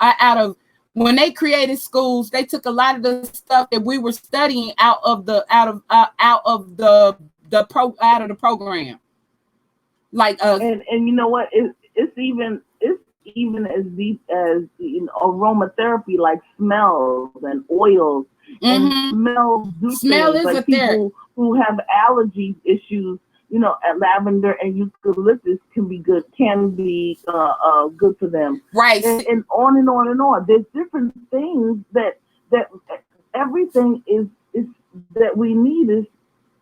[SPEAKER 1] When they created schools, they took a lot of the stuff that we were studying out of the program. Like
[SPEAKER 3] and you know what? It's even as deep as aromatherapy, like smells and oils and smells.
[SPEAKER 1] Smell is
[SPEAKER 3] like people who have allergy issues, lavender and eucalyptus can be good for them.
[SPEAKER 1] Right.
[SPEAKER 3] And on and on and on. There's different things that everything is that we need is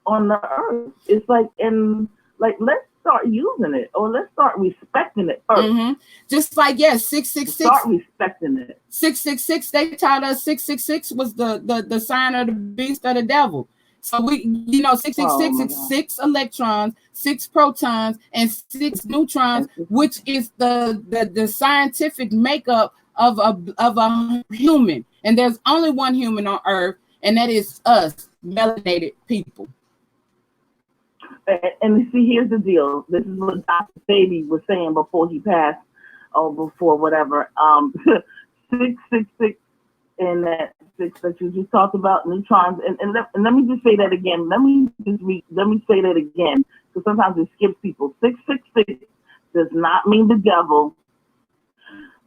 [SPEAKER 3] on the earth. It's like, let's start using it, or let's start respecting it first.
[SPEAKER 1] Just like 666.
[SPEAKER 3] Start respecting it.
[SPEAKER 1] 666. They taught us 666 was the sign of the beast of the devil. So we, 666 is 6 electrons, 6 protons, and 6 neutrons, which is the scientific makeup of a human. And there's only one human on Earth, and that is us, melanated people.
[SPEAKER 3] And see, here's the deal. This is what Dr. Baby was saying before he passed, or before whatever. 666 and that 6 that you just talked about, neutrons. And let me just say that again. Let me say that again, because sometimes it skips people. 666 does not mean the devil.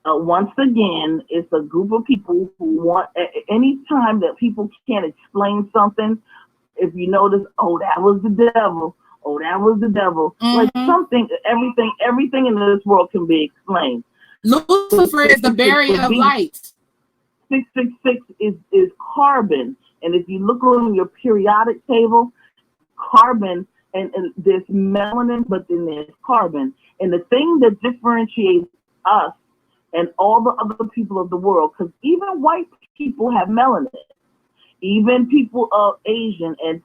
[SPEAKER 3] once again, it's a group of people who want, any time that people can't explain something, if you notice, oh, that was the devil. Oh, that was the devil. Like something, everything in this world can be explained.
[SPEAKER 1] Lucifer is the barrier of light.
[SPEAKER 3] 666 is carbon. And if you look on your periodic table, carbon, and there's melanin, but then there's carbon. And the thing that differentiates us and all the other people of the world, because even white people have melanin, even people of Asian and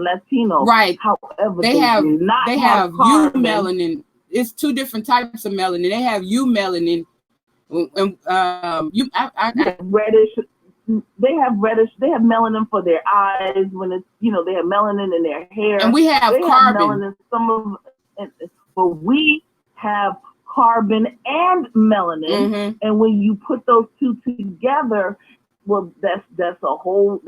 [SPEAKER 3] Latino,
[SPEAKER 1] right?
[SPEAKER 3] However,
[SPEAKER 1] they have
[SPEAKER 3] carbon.
[SPEAKER 1] melanin. It's two different types of melanin. They have melanin, and
[SPEAKER 3] reddish. They have reddish. They have melanin for their eyes when it's they have melanin in their hair.
[SPEAKER 1] And we have carbon.
[SPEAKER 3] Have melanin, but we have carbon and melanin, and when you put those two together, well, that's a whole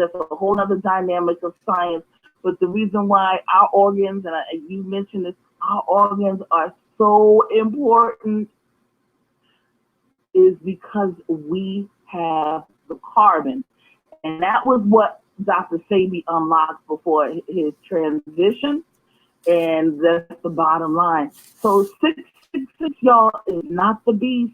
[SPEAKER 3] other dynamic of science. But the reason why our organs, and you mentioned this, our organs are so important is because we have the carbon, and that was what Dr. Sebi unlocked before his transition, and that's the bottom line. So 666, y'all, is not the beast.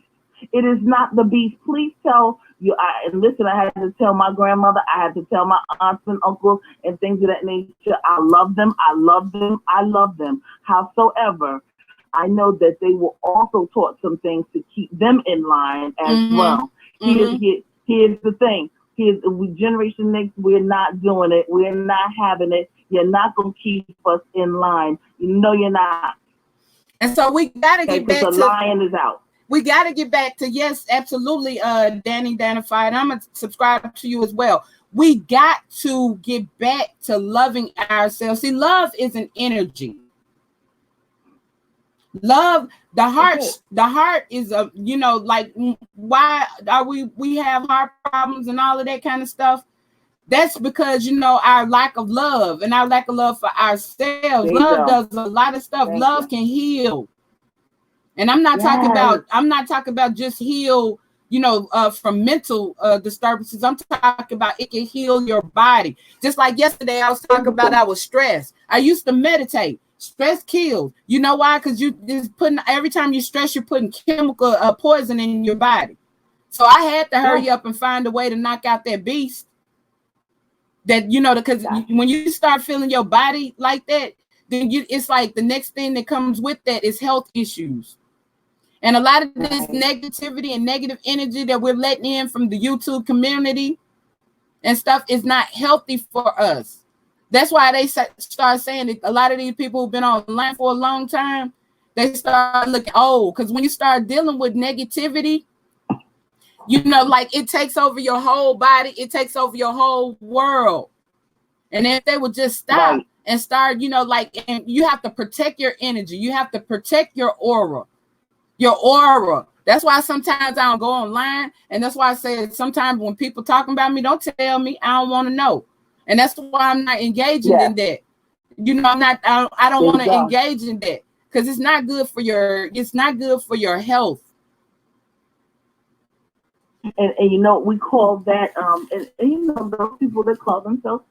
[SPEAKER 3] It is not the beast. Please tell you. And listen, I had to tell my grandmother. I had to tell my aunts and uncles and things of that nature. I love them. I love them. I love them. Howsoever, I know that they were also taught some things to keep them in line as well. Here's the thing. Generation Next, we're not doing it. We're not having it. You're not going to keep us in line. You know you're not.
[SPEAKER 1] And so we got to get back to...
[SPEAKER 3] the lion is out.
[SPEAKER 1] We got to get back to, yes, absolutely, Danny Danified. I'm going to subscribe to you as well. We got to get back to loving ourselves. See, love is an energy. Love, the heart is a, like, why are we have heart problems and all of that kind of stuff? That's because, our lack of love and our lack of love for ourselves. Love does a lot of stuff. Love can heal. And I'm not talking about just heal, from mental disturbances. I'm talking about it can heal your body. Just like yesterday, I was talking about I was stressed. I used to meditate. Stress kills. You know why? Because you just every time you stress, you're putting chemical poison in your body. So I had to hurry up and find a way to knock out that beast. That, because when you start feeling your body like that, then it's like the next thing that comes with that is health issues. And a lot of this negativity and negative energy that we're letting in from the YouTube community and stuff is not healthy for us. That's why they start saying that a lot of these people who've been online for a long time, they start looking old. Because when you start dealing with negativity, like it takes over your whole body. It takes over your whole world. And if they would just stop and start, and you have to protect your energy. You have to protect your aura. Your aura. That's why sometimes I don't go online. And that's why I say sometimes when people talking about me, don't tell me. I don't want to know. And that's why I'm not engaging in that. I don't want to engage in that because it's not good for your health.
[SPEAKER 3] And we call that and those people that call themselves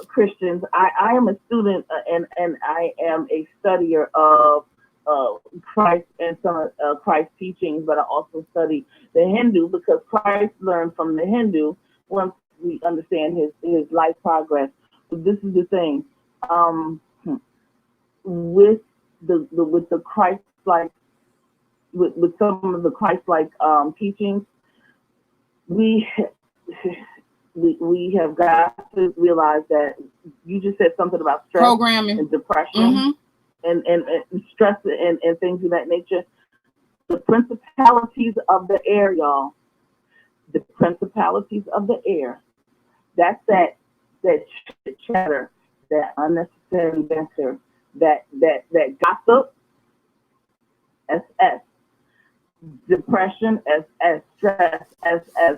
[SPEAKER 3] Christians. I am a student and I am a studier of Christ and some Christ teachings, but I also study the Hindu because Christ learned from the Hindu once we understand his life progress. But this is the thing, with the Christ like with some of the Christ like teachings, we have got to realize that you just said something about stress,
[SPEAKER 1] programming,
[SPEAKER 3] and depression, and stress and things of that nature. The principalities of the air, y'all. The principalities of the air. That's that chatter, that unnecessary banter, that gossip, SS, depression, SS, stress, SS.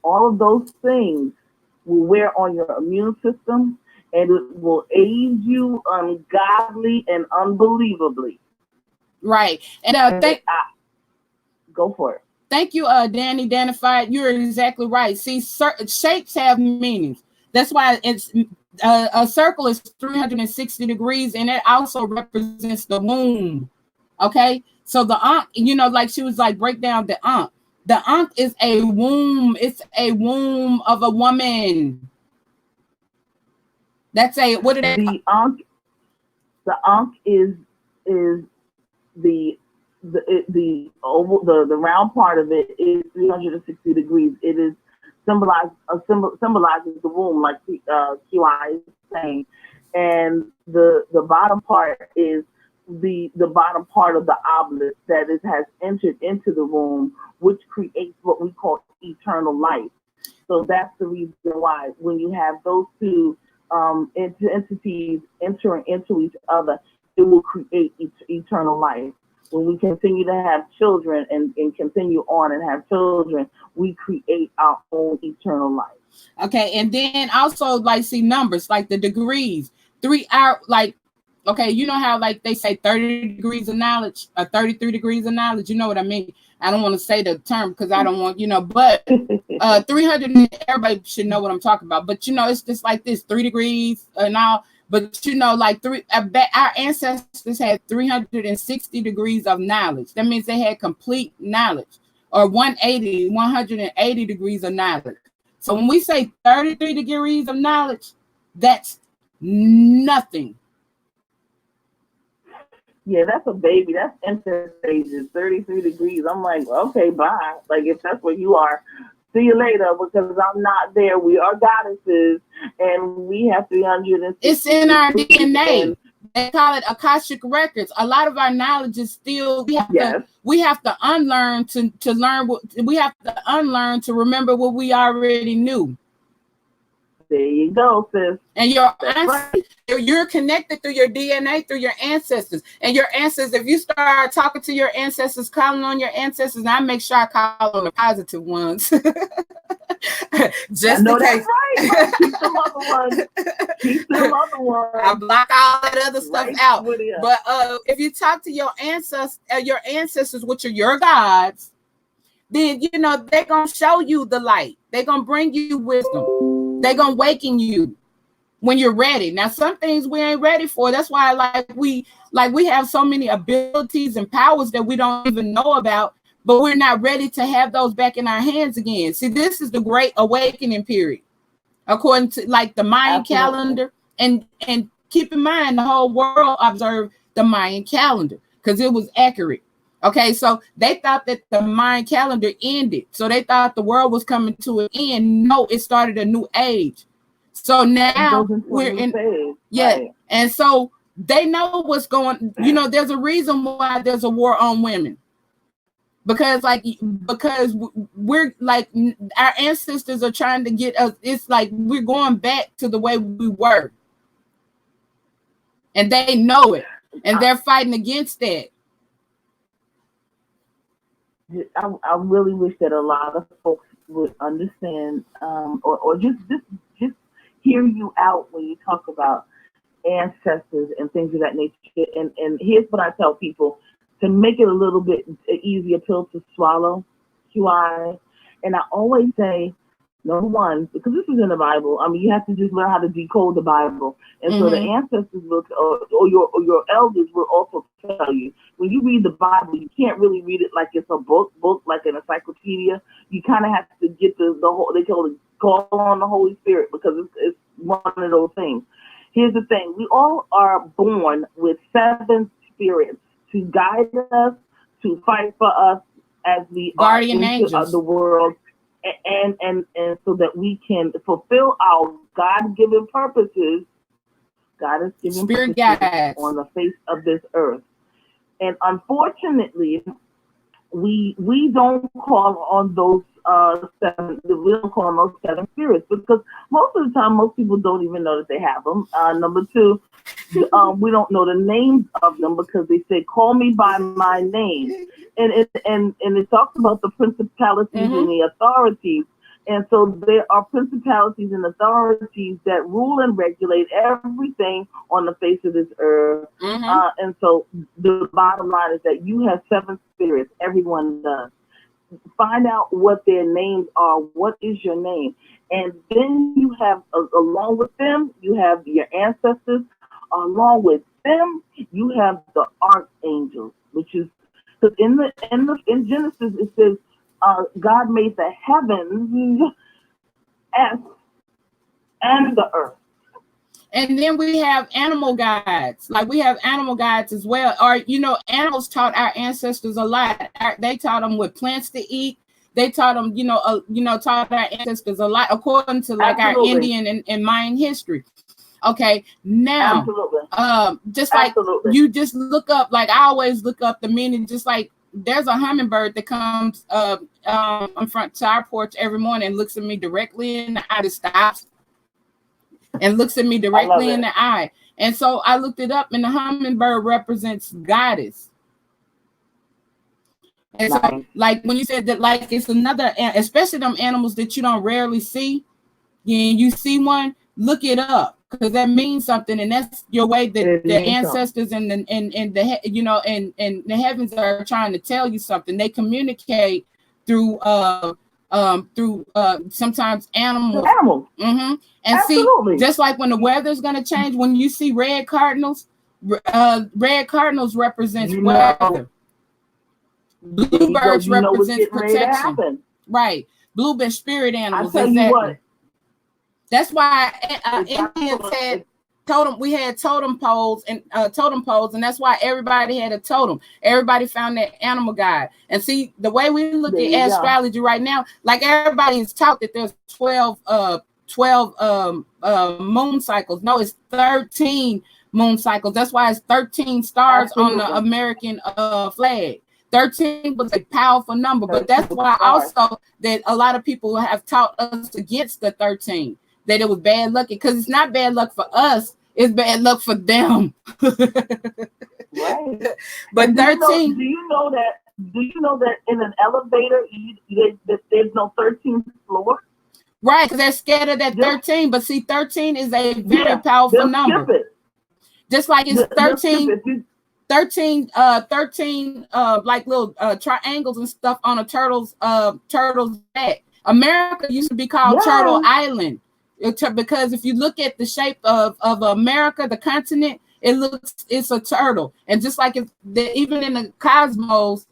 [SPEAKER 3] All of those things will wear on your immune system, and it will age you ungodly and unbelievably.
[SPEAKER 1] Right. And
[SPEAKER 3] go for it.
[SPEAKER 1] Thank you, Danny Danified. You're exactly right. See, shapes have meanings. That's why it's a circle is 360 degrees, and it also represents the womb. Okay, so the ankh, like she was like, break down the ankh. The ankh is a womb. It's a womb of a woman. That's a what did they?
[SPEAKER 3] The ankh is the oval, the round part of it is 360 degrees. It is symbolizes the womb, like QI is saying, and the bottom part is the bottom part of the obelisk that has entered into the womb, which creates what we call eternal life. So that's the reason why when you have those two entities entering into each other, it will create eternal life. When we continue to have children and continue on and have children, we create our own eternal life.
[SPEAKER 1] Okay, and then also like see numbers like the degrees. 3 hour like okay, you know how like they say 30 degrees of knowledge or 33 degrees of knowledge. You know what I mean? I don't want to say the term because I don't want, but 300, everybody should know what I'm talking about. But it's just like this 3 degrees and all. But like our ancestors had 360 degrees of knowledge. That means they had complete knowledge, or 180 degrees of knowledge. So when we say 33 degrees of knowledge, that's nothing.
[SPEAKER 3] Yeah, that's a baby. That's infant stages, 33 degrees. I'm like, okay, bye. Like, if that's where you are, see you later, because I'm not there. We are goddesses, and we have 360.
[SPEAKER 1] It's in our DNA. They call it Akashic records. A lot of our knowledge is still, we have to unlearn to learn what we have to unlearn to remember what we already knew.
[SPEAKER 3] There you go, sis.
[SPEAKER 1] And you're connected through your DNA, through your ancestors. And your ancestors, if you start talking to your ancestors, calling on your ancestors, I make sure I call on the positive ones. Just in case.
[SPEAKER 3] That's right. Keep them other ones.
[SPEAKER 1] I block all that other stuff out. But if you talk to your ancestors, which are your gods, then they're gonna show you the light. They're gonna bring you wisdom. They're gonna waken you when you're ready. Now, some things we ain't ready for. That's why we have so many abilities and powers that we don't even know about, but we're not ready to have those back in our hands again. See, this is the great awakening period, according to like the Mayan calendar. And keep in mind, the whole world observed the Mayan calendar because it was accurate. Okay, so they thought that the Mayan calendar ended. So they thought the world was coming to an end. No, it started a new age. So now we're in phase. Yeah. Right. And so they know what's going, there's a reason why there's a war on women. Because we're like, our ancestors are trying to get us, it's like we're going back to the way we were. And they know it. And they're fighting against that.
[SPEAKER 3] I really wish that a lot of folks would understand, or just hear you out when you talk about ancestors and things of that nature. And here's what I tell people to make it a little bit easier pill to swallow, QI. And I always say, number one, because this is in the Bible, I mean, you have to just learn how to decode the Bible. And so the ancestors will, or your elders will also tell you, when you read the Bible, you can't really read it like it's a book like an encyclopedia. You kind of have to get the whole, they call on the Holy Spirit, because it's one of those things. Here's the thing. We all are born with 7 spirits to guide us, to fight for us as we
[SPEAKER 1] guardian
[SPEAKER 3] are into the world. And so that we can fulfill our God-given purposes, God has given
[SPEAKER 1] spirit
[SPEAKER 3] purposes on the face of this earth. And unfortunately, we don't call on those 7. We don't call on those 7 spirits, because most of the time, most people don't even know that they have them. Number 2, we don't know the names of them, because they say, "Call me by my name," and it talks about the principalities and the authorities. And so there are principalities and authorities that rule and regulate everything on the face of this earth. And so the bottom line is that you have 7 spirits. Everyone does. find out what their names are. What is your name? And then you have, along with them, you have your ancestors. Along with them, you have the archangels, which is, because in Genesis it says God made the heavens and the earth.
[SPEAKER 1] And then we have animal guides. Like we have animal guides as well. Or, animals taught our ancestors a lot. They taught them what plants to eat. They taught them, taught our ancestors a lot according to like
[SPEAKER 3] Absolutely.
[SPEAKER 1] our Indian and Mayan history. Okay, now,
[SPEAKER 3] Absolutely.
[SPEAKER 1] just like
[SPEAKER 3] Absolutely.
[SPEAKER 1] you just look up, like I always look up the meaning, just like there's a hummingbird that comes in front to our porch every morning and looks at me directly in the eye, that stops and looks at me directly in the eye. And so I looked it up, and the hummingbird represents goddess. And
[SPEAKER 3] Nice.
[SPEAKER 1] so, like when you said that, like it's another, especially them animals that you don't rarely see, you see one, look it up, because that means something, and that's your way that the ancestors and the and the heavens are trying to tell you something. They communicate through sometimes animals. Mm-hmm. And
[SPEAKER 3] Absolutely.
[SPEAKER 1] see, just like when the weather's going to change, when you see red cardinals represents weather. Bluebirds represents protection. Right. Bluebird spirit animals.
[SPEAKER 3] I tell you what.
[SPEAKER 1] That's why Indians had we had totem poles, and that's why everybody had a totem. Everybody found their animal guide. And see, the way we look at astrology right now, like everybody is taught that there's 12 moon cycles. No, it's 13 moon cycles. That's why it's 13 stars on the American flag. 13 was a powerful number, but that's why also that a lot of people have taught us against the 13, that it was bad luck, because it's not bad luck for us, it's bad luck for them.
[SPEAKER 3] Right.
[SPEAKER 1] But 13.
[SPEAKER 3] Do you know that in an elevator there's no 13th floor?
[SPEAKER 1] Right, because they're scared of that 13. But see, 13 is a very powerful number. Just like it's 13 like little triangles and stuff on a turtle's back. America used to be called Turtle Island, because if you look at the shape of America, the continent, it's a turtle. And just like even in the cosmos,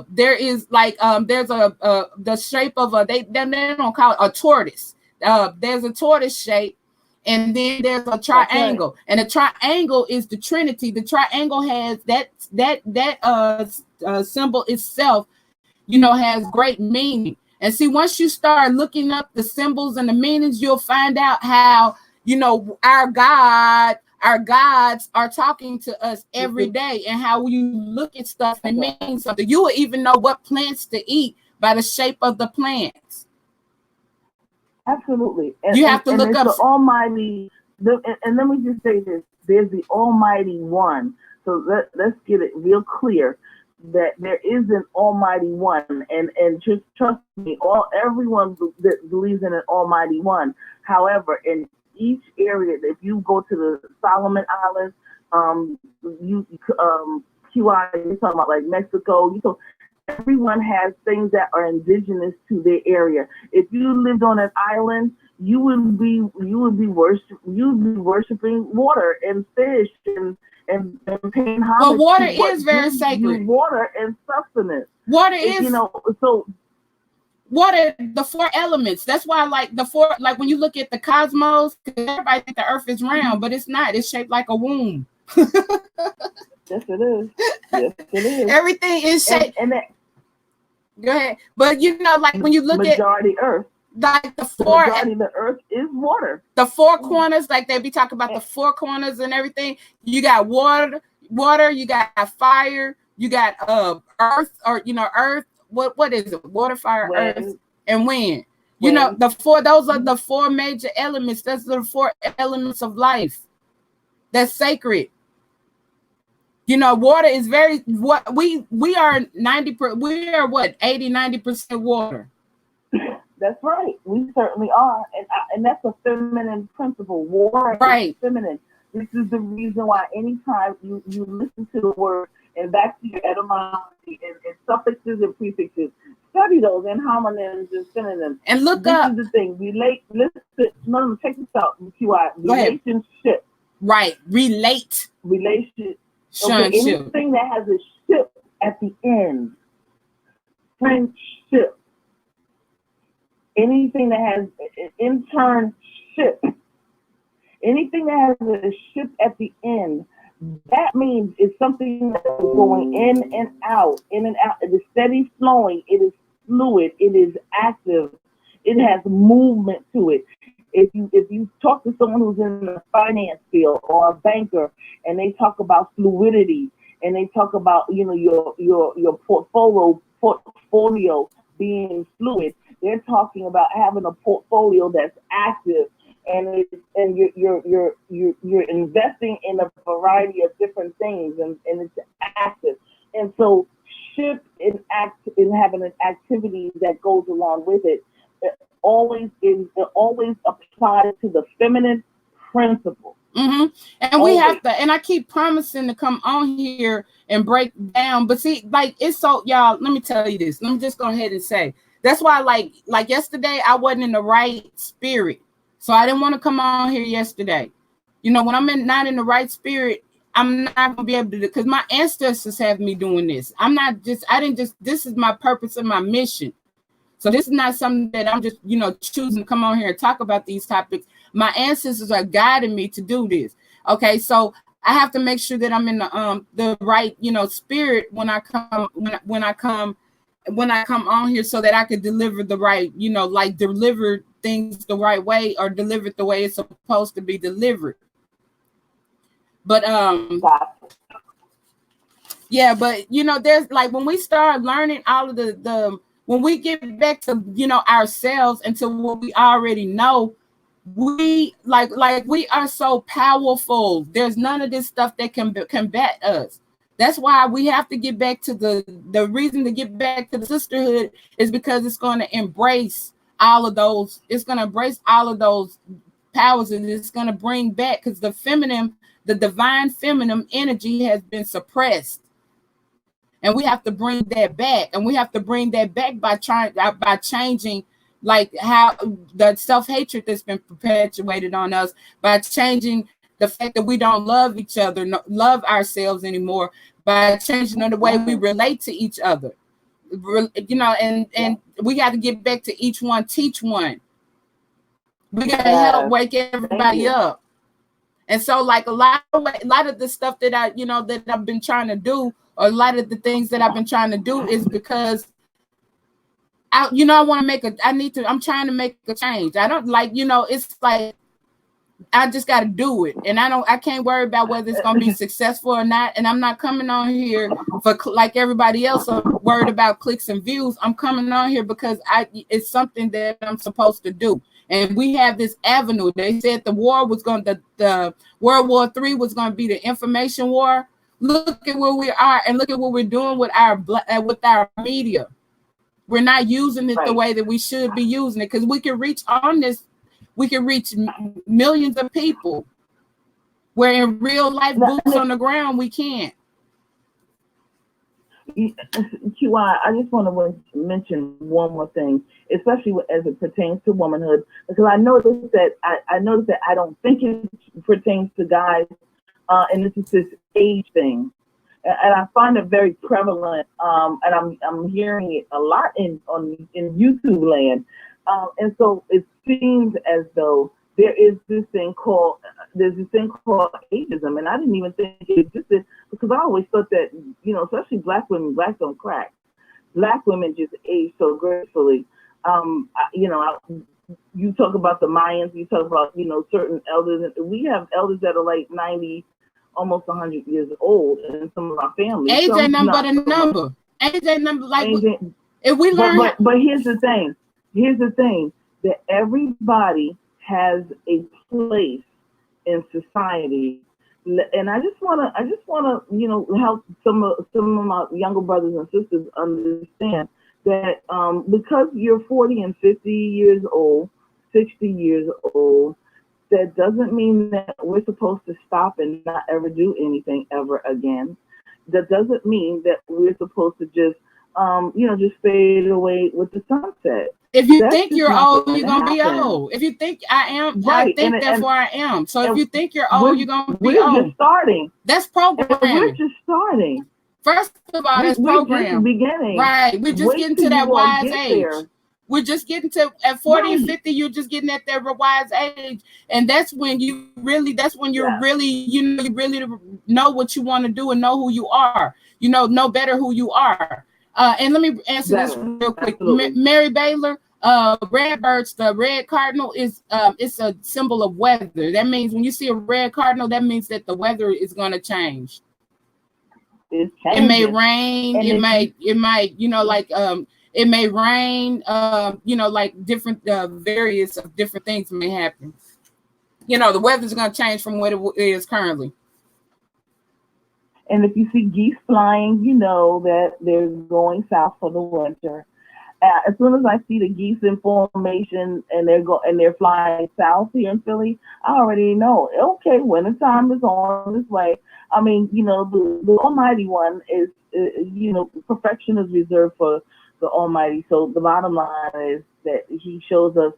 [SPEAKER 1] there is like there's the shape of they don't call it a tortoise. There's a tortoise shape. And then there's a triangle, right. And a triangle is the Trinity. The triangle has that symbol itself, has great meaning. And see, once you start looking up the symbols and the meanings, you'll find out how, our gods are talking to us every day, and how you look at stuff and mean something. You will even know what plants to eat by the shape of the plants.
[SPEAKER 3] Absolutely.
[SPEAKER 1] You have to look up
[SPEAKER 3] the Almighty. And let me just say this: there's the Almighty One. So let's get it real clear that there is an Almighty One, and just trust me, everyone that believes in an Almighty One. However, in each area, if you go to the Solomon Islands, QI, you're talking about like Mexico, everyone has things that are indigenous to their area. If you lived on an island, you would be worshiping water and fish and paying homage.
[SPEAKER 1] Well, water is very sacred.
[SPEAKER 3] Water and sustenance.
[SPEAKER 1] Water is
[SPEAKER 3] so.
[SPEAKER 1] Water, the 4 elements. That's why, like the 4, like when you look at the cosmos, everybody think the Earth is round, but it's not. It's shaped like a womb.
[SPEAKER 3] Yes, it is. Yes, it is.
[SPEAKER 1] Everything is shaped. Go ahead. But like when you look
[SPEAKER 3] majority Earth,
[SPEAKER 1] like the 4,
[SPEAKER 3] majority of the Earth is water.
[SPEAKER 1] The 4 corners, like they be talking about the 4 corners and everything. You got water. You got fire. You got earth, or earth. What is it? Water, fire, earth, and wind. The 4. Those are the 4 major elements. That's the 4 elements of life. That's sacred. Water is very what we are 90%. We are what 80-90% water.
[SPEAKER 3] That's right. We certainly are, and that's a feminine principle. Water is feminine. This is the reason why anytime you listen to the word, and back to your etymology and suffixes and prefixes, study those and homonyms and synonyms.
[SPEAKER 1] And look
[SPEAKER 3] This
[SPEAKER 1] up.
[SPEAKER 3] is the thing. Listen, no, check this out. QI.
[SPEAKER 1] Go ahead.
[SPEAKER 3] Relationship.
[SPEAKER 1] Right. Relate.
[SPEAKER 3] Relationship. Okay,
[SPEAKER 1] Shunship.
[SPEAKER 3] anything that has a ship at the end. Friendship. Anything that has an internship. Anything that has a ship at the end, that means it's something that's going in and out, in and out. It is steady flowing. It is fluid. It is active. It has movement to it. If you talk to someone who's in the finance field or a banker, and they talk about fluidity, and they talk about your portfolio being fluid, they're talking about having a portfolio that's active. And you're investing in a variety of different things, and it's active. And so ship and act and having an activity that goes along with it, it always applies to the feminine principle.
[SPEAKER 1] Mm-hmm. And we have to, and I keep promising to come on here and break down, but see, like, it's so, y'all, let me tell you this. Let me just go ahead and say, that's why, like yesterday, I wasn't in the right spirit. So I didn't want to come on here yesterday. You know, when I'm not in the right spirit, I'm not going to be able to do it, because my ancestors have me doing this. This is my purpose and my mission. So this is not something that I'm just, choosing to come on here and talk about these topics. My ancestors are guiding me to do this. Okay, so I have to make sure that I'm in the right, spirit when I come when I come on here, so that I could deliver the right, deliver things the right way, or deliver it the way it's supposed to be delivered. But yeah, but there's like, when we start learning all of the when we get back to ourselves and to what we already know, we like we are so powerful. There's none of this stuff that can combat us. That's why we have to get back to the reason to get back to the sisterhood is because it's going to embrace all of those. It's going to embrace all of those powers, and it's going to bring back, because the divine feminine energy has been suppressed, and we have to bring that back. And we have to bring that back by changing, like, how the self-hatred that's been perpetuated on us, by changing the fact that we don't love each other, love ourselves anymore, by changing the way we relate to each other. And we got to get back to each one teach one. We got to help wake everybody up. And so, like, a lot of the stuff that that I've been trying to do, or a lot of the things that I've been trying to do, is because I want to I'm trying to make a change. I don't it's like, I just got to do it, and I can't worry about whether it's going to be successful or not. And I'm not coming on here for, like everybody else, I'm worried about clicks and views. I'm coming on here because it's something that I'm supposed to do. And we have this avenue. They said the World War III was going to be the information war. Look at where we are, and look at what we're doing with our media. We're not using it the way that we should be using it, because we can reach millions of people, where in real life, boots on the ground, we can't.
[SPEAKER 3] QI, I just want to mention one more thing, especially as it pertains to womanhood, because I noticed that I don't think it pertains to guys, and this is this age thing, and I find it very prevalent, and I'm hearing it a lot in YouTube land, and so it seems as though there's this thing called ageism, and I didn't even think it existed, because I always thought that, especially black women, blacks don't crack. Black women just age so gracefully. You talk about the Mayans, you talk about, certain elders. We have elders that are like 90, almost 100 years old in some of our families.
[SPEAKER 1] Age ain't nothing but a number. Age ain't number, like, if we learn.
[SPEAKER 3] But here's the thing, that everybody has a place in society, and I just wanna help some of my younger brothers and sisters understand that because you're 40 and 50 years old, 60 years old, that doesn't mean that we're supposed to stop and not ever do anything ever again. That doesn't mean that we're supposed to just just fade away with the sunset.
[SPEAKER 1] If you
[SPEAKER 3] That's
[SPEAKER 1] think
[SPEAKER 3] just
[SPEAKER 1] you're
[SPEAKER 3] not
[SPEAKER 1] old,
[SPEAKER 3] going
[SPEAKER 1] you're
[SPEAKER 3] to
[SPEAKER 1] gonna be
[SPEAKER 3] happen.
[SPEAKER 1] old. If you think I am, I
[SPEAKER 3] Right.
[SPEAKER 1] think therefore I am. So if you think you're
[SPEAKER 3] we're,
[SPEAKER 1] old, you're gonna be
[SPEAKER 3] we're
[SPEAKER 1] old.
[SPEAKER 3] just starting.
[SPEAKER 1] That's
[SPEAKER 3] And we're
[SPEAKER 1] programming.
[SPEAKER 3] just starting.
[SPEAKER 1] First of all, that's
[SPEAKER 3] We're just
[SPEAKER 1] program.
[SPEAKER 3] beginning.
[SPEAKER 1] Right. We're just
[SPEAKER 3] Wait
[SPEAKER 1] getting
[SPEAKER 3] till
[SPEAKER 1] to that
[SPEAKER 3] you all
[SPEAKER 1] wise
[SPEAKER 3] get
[SPEAKER 1] age.
[SPEAKER 3] there.
[SPEAKER 1] We're just getting to at 40 and
[SPEAKER 3] Right.
[SPEAKER 1] 50, you're just getting at that wise age. And that's when you're
[SPEAKER 3] Yeah.
[SPEAKER 1] really, you really know what you want to do and know who you are. Know better who you are. And let me answer this
[SPEAKER 3] Better.
[SPEAKER 1] real quick.
[SPEAKER 3] Absolutely.
[SPEAKER 1] Mary Baylor, redbirds, the red cardinal is it's a symbol of weather. That means when you see a red cardinal, that means that the weather is going to change.
[SPEAKER 3] It's
[SPEAKER 1] It may
[SPEAKER 3] changing.
[SPEAKER 1] rain.
[SPEAKER 3] And
[SPEAKER 1] It might. It may rain. Like different various of different things may happen. The weather's going to change from what it is currently.
[SPEAKER 3] And if you see geese flying, you know that they're going south for the winter. As soon as I see the geese in formation and they're flying south here in Philly, I already know. Okay, wintertime is on its way. I mean, the Almighty One is, perfection is reserved for the Almighty. So the bottom line is that she shows us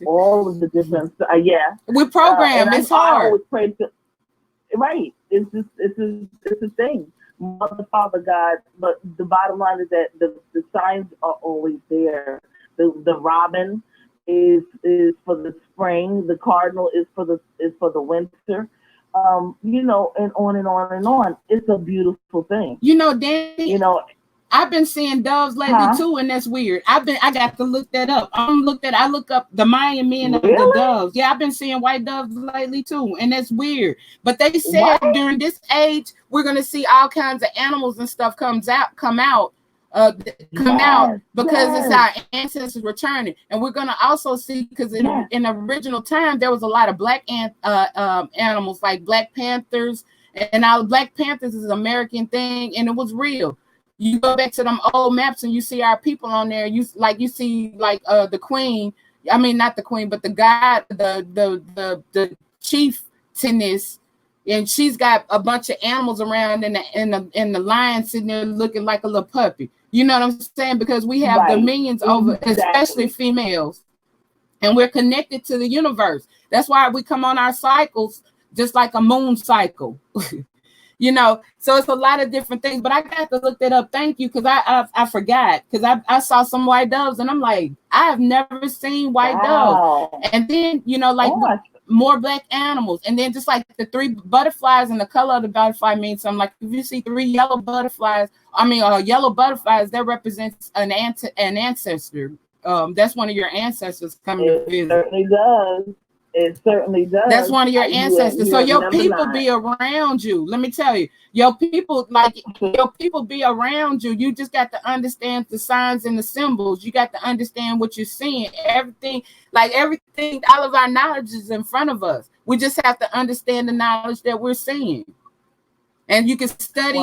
[SPEAKER 3] all of the different. Yeah,
[SPEAKER 1] we program. It's hard.
[SPEAKER 3] I always pray to. Right, it's a thing. Mother, Father, God, but the bottom line is that the signs are always there. The robin is for the spring. The cardinal is for the winter. And on and on and on. It's a beautiful thing.
[SPEAKER 1] Danny. I've been seeing doves lately too, and that's weird. I got to look that up. I look up the Mayan meaning of the doves. Yeah, I've been seeing white doves lately too, and that's weird. But they said during this age, we're gonna see all kinds of animals and stuff come out because it's our ancestors returning, and we're gonna also see because in the original time there was a lot of black animals like Black Panthers, and now Black Panthers is an American thing, and it was real. You go back to them old maps and you see our people on there. You see the queen. I mean, not the queen, but the god, the chieftainess, and she's got a bunch of animals around, and the lion sitting there looking like a little puppy. You know what I'm saying? Because we have dominions over, especially females, and we're connected to the universe. That's why we come on our cycles just like a moon cycle. So it's a lot of different things, but I got to look that up. Thank you, because I forgot, because I saw some white doves and I'm like, I have never seen white doves. And then more black animals, and then just like the 3 butterflies, and the color of the butterfly means something. Like if you see 3 yellow butterflies, that represents an ancestor. That's one of your ancestors coming to visit.
[SPEAKER 3] Certainly does. It certainly does.
[SPEAKER 1] That's one of your ancestors. So your people be around you. Let me tell you, your people be around you. You just got to understand the signs and the symbols. You got to understand what you're seeing. Everything, all of our knowledge is in front of us. We just have to understand the knowledge that we're seeing. And you can study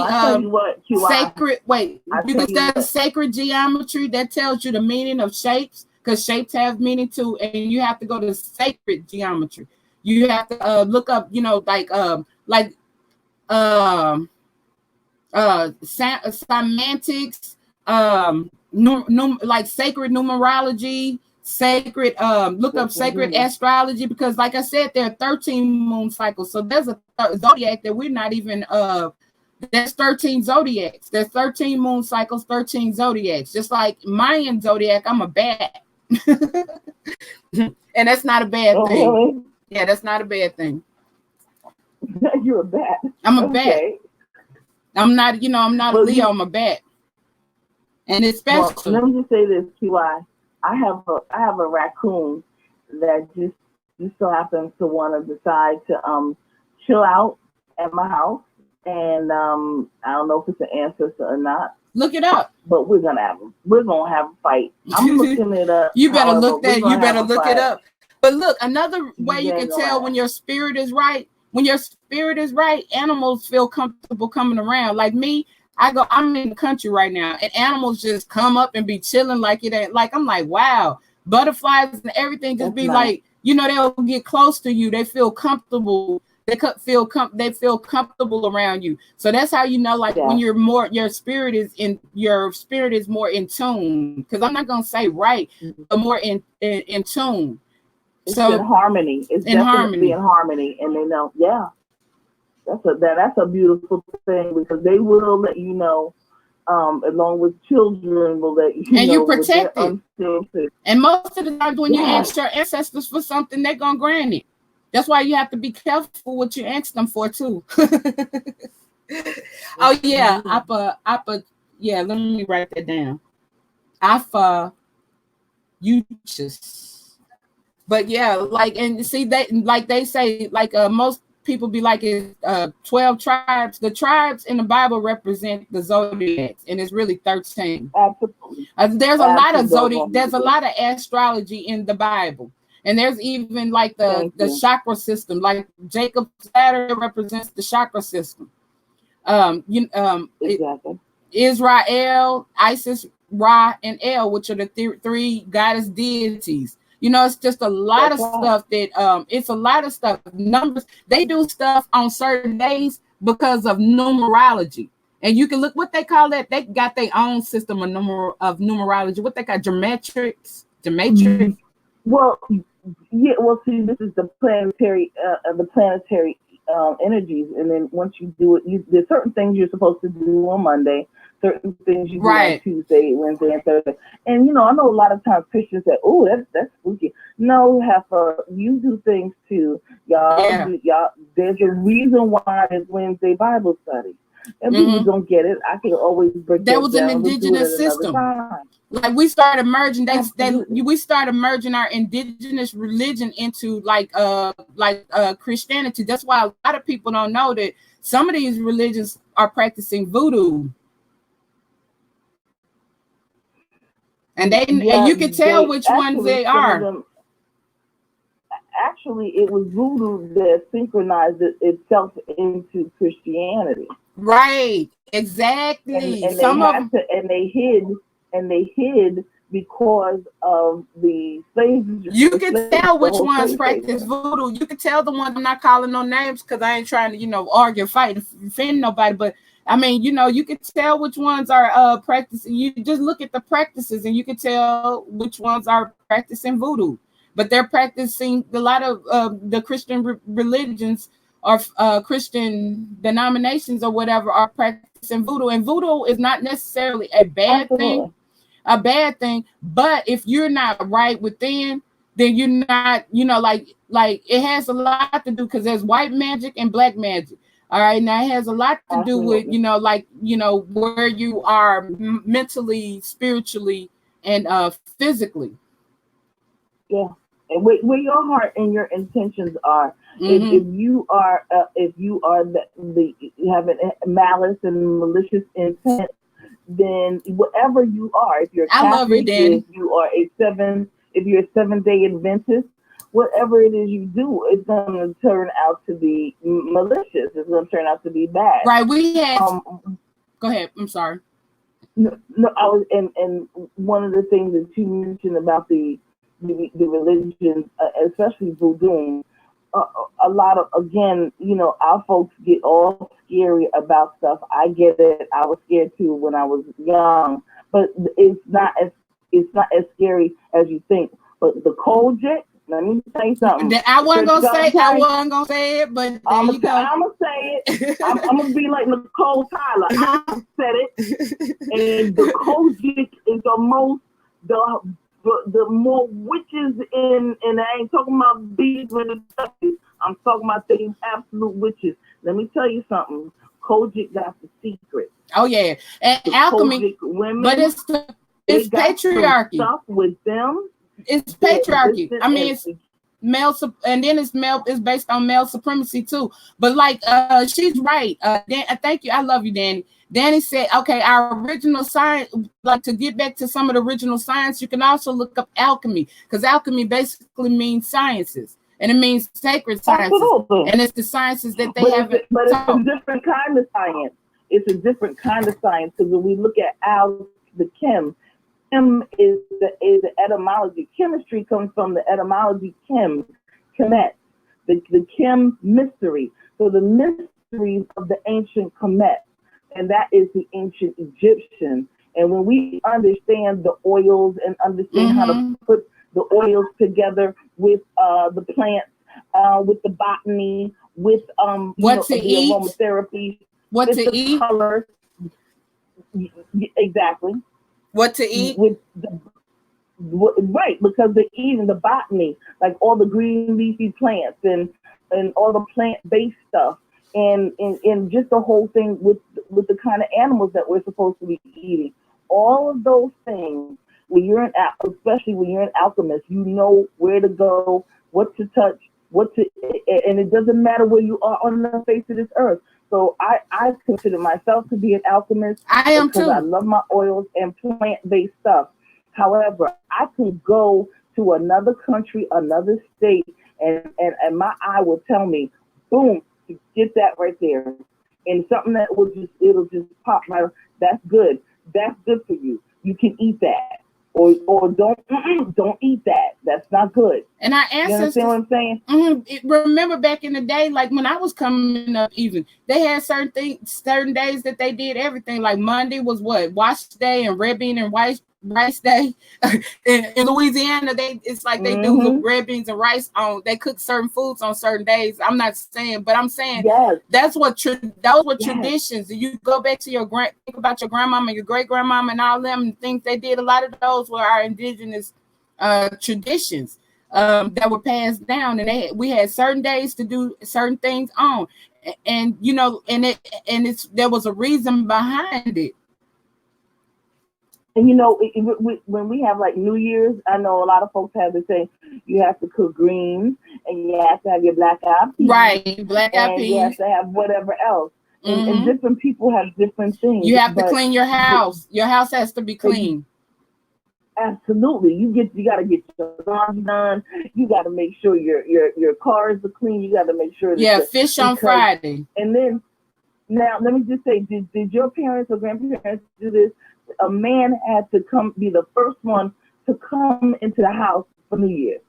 [SPEAKER 1] sacred geometry that tells you the meaning of shapes. Because shapes have meaning too, and you have to go to sacred geometry. You have to look up, semantics, like sacred numerology, sacred. Look up sacred astrology, because, like I said, there are 13 moon cycles. So there's a zodiac that we're not even. There's 13 zodiacs. There's 13 moon cycles, 13 zodiacs. Just like Mayan zodiac, I'm a bat. And that's not a bad thing. Really? Yeah, that's not a bad thing.
[SPEAKER 3] You're a bat.
[SPEAKER 1] I'm a bat. I'm not, I'm not a Leo, I'm a bat. And especially
[SPEAKER 3] let me just say this, QI. I have a raccoon that just so happens to want to decide to chill out at my house. And I don't know if it's an ancestor or not.
[SPEAKER 1] Look it up.
[SPEAKER 3] But we're gonna have a fight. I'm looking it up.
[SPEAKER 1] You better look it up. But look, another way you can tell when your spirit is right. When your spirit is right, animals feel comfortable coming around. Like me, I'm in the country right now, and animals just come up and be chilling like it ain't. Like I'm like, wow, butterflies and everything just be like, they'll get close to you. They feel comfortable. they feel comfortable around you. So that's how you know, like when you're more, your spirit is more in tune. Because I'm not gonna say right, but more in tune.
[SPEAKER 3] It's in harmony. It's definitely in harmony, and they know. Yeah, that's a beautiful thing, because they will let you know. Along with children, will let you
[SPEAKER 1] and
[SPEAKER 3] know.
[SPEAKER 1] You protect it. And most of the times when you ask your ancestors for something, they're gonna grant it. That's why you have to be careful what you ask them for too. Oh yeah, yeah, let me write that down. Alpha Uchis. But yeah, like, and see, they say, like, most people be like, 12 tribes. The tribes in the Bible represent the zodiacs, and it's really 13.
[SPEAKER 3] Absolutely.
[SPEAKER 1] There's a lot of zodiac. There's a lot of astrology in the Bible, and there's even like the chakra system. Like Jacob's ladder represents the chakra system.
[SPEAKER 3] Exactly.
[SPEAKER 1] Israel, Isis, Ra, and El, which are the three goddess deities. It's just a lot of stuff that it's a lot of stuff. Numbers, they do stuff on certain days because of numerology. And you can look what they call that. They got their own system of numerology. What they call geometrics.
[SPEAKER 3] Well, yeah. Well, see, this is the planetary energies, and then once you do it, there's certain things you're supposed to do on Monday, certain things you do on Tuesday, Wednesday, and Thursday. And I know a lot of times Christians say, "Oh, that's spooky." No, Heifer, you do things too, y'all. Y'all, there's a reason why there's Wednesday Bible study. And people don't get it. I can always break
[SPEAKER 1] that was an indigenous system. Like we started merging, we started merging our indigenous religion into like Christianity. That's why a lot of people don't know that some of these religions are practicing voodoo. And and you can tell which ones they are.
[SPEAKER 3] Actually, it was voodoo that synchronized itself into Christianity.
[SPEAKER 1] Right, exactly.
[SPEAKER 3] And they hid because of the slaves.
[SPEAKER 1] You can tell which ones practice voodoo. You can tell the ones. I'm not calling no names because I ain't trying to, argue, fight, offend nobody. But I mean, you can tell which ones are practicing. You just look at the practices, and you can tell which ones are practicing voodoo. But they're practicing a lot of the Christian religions or Christian denominations or whatever are practicing voodoo. And voodoo is not necessarily a bad thing. But if you're not right within, then you're not, like it has a lot to do, because there's white magic and black magic. All right, now it has a lot to do with where you are mentally, spiritually, and physically.
[SPEAKER 3] Yeah, and where your heart and your intentions are. If you are you have malice and malicious intent, then whatever you are, if you're Catholic, if you're a 7-day Adventist, whatever it is you do, it's going to turn out to be malicious. It's going to turn out to be bad.
[SPEAKER 1] Right. We had. Go ahead. I'm sorry.
[SPEAKER 3] No, I was, and one of the things that you mentioned about the religions, especially voodoo, a lot of, again, our folks get all scary about stuff. I get it. I was scared too when I was young, but it's not as scary as you think. But the Kojic, let me say something.
[SPEAKER 1] I wasn't gonna say it, but
[SPEAKER 3] I'm gonna say it. I'm gonna be like Nicole Tyler. I said it, and the Kojic is the more witches and I ain't talking about bees with the duckies. I'm talking about the absolute witches. Let me tell you something. Kojic got the secret.
[SPEAKER 1] Oh yeah, and the alchemy, women, but it's patriarchy.
[SPEAKER 3] Stuff with them.
[SPEAKER 1] It's patriarchy. I mean, it's male, and then it's based on male supremacy too. But like, she's right. Thank you. I love you, Danny. Danny said, okay, our original science, like to get back to some of the original science, you can also look up alchemy, because alchemy basically means sciences, and it means sacred sciences. Absolutely. And it's the sciences that they have.
[SPEAKER 3] But it's a different kind of science. It's a different kind of science, because when we look at the chem is the etymology. Chemistry comes from the etymology chemet. the Kim mystery. So the mysteries of the ancient Kemet, and that is the ancient Egyptian. And when we understand the oils and understand how to put the oils together with the plants, with the botany, with
[SPEAKER 1] what to
[SPEAKER 3] the
[SPEAKER 1] eat,
[SPEAKER 3] aromatherapy,
[SPEAKER 1] what
[SPEAKER 3] with
[SPEAKER 1] to
[SPEAKER 3] the
[SPEAKER 1] eat,
[SPEAKER 3] colors, exactly,
[SPEAKER 1] what to eat.
[SPEAKER 3] with the right, because they're eating the botany, like all the green leafy plants and all the plant-based stuff, and just the whole thing with the kind of animals that we're supposed to be eating. All of those things, when you're especially when you're an alchemist, you know where to go, what to touch, and it doesn't matter where you are on the face of this earth. So I consider myself to be an alchemist.
[SPEAKER 1] I am
[SPEAKER 3] because
[SPEAKER 1] too.
[SPEAKER 3] I love my oils and plant-based stuff. However, I can go to another country, another state, and my eye will tell me, boom, get that right there. And something that it'll just pop right. That's good. That's good for you. You can eat that. Or don't eat that. That's not good.
[SPEAKER 1] And our
[SPEAKER 3] You understand what I'm saying?
[SPEAKER 1] Remember back in the day, like when I was coming up, even they had certain days that they did everything. Like Monday was what, wash day and red bean and rice day. in Louisiana, it's like they do the red beans and rice on. They cook certain foods on certain days. I'm not saying, but I'm saying
[SPEAKER 3] yes.
[SPEAKER 1] Those were traditions. You go back to think about your grandmama, your great grandmama, and all them things they did. A lot of those were our indigenous traditions that were passed down, and we had certain days to do certain things on, and there was a reason behind it.
[SPEAKER 3] And when we have like New Year's, I know a lot of folks have to say you have to cook greens and you have to have your black-eyed peas,
[SPEAKER 1] right? Black-eyed peas.
[SPEAKER 3] You have to have whatever else. And different people have different things.
[SPEAKER 1] You have to clean your house. Your house has to be clean.
[SPEAKER 3] Absolutely. You got to get your laundry done. You got to make sure your cars are clean. You got to make sure that
[SPEAKER 1] fish on Friday.
[SPEAKER 3] And then now let me just say, did your parents or grandparents do this? A man had to be the first one to come into the house for New Year's.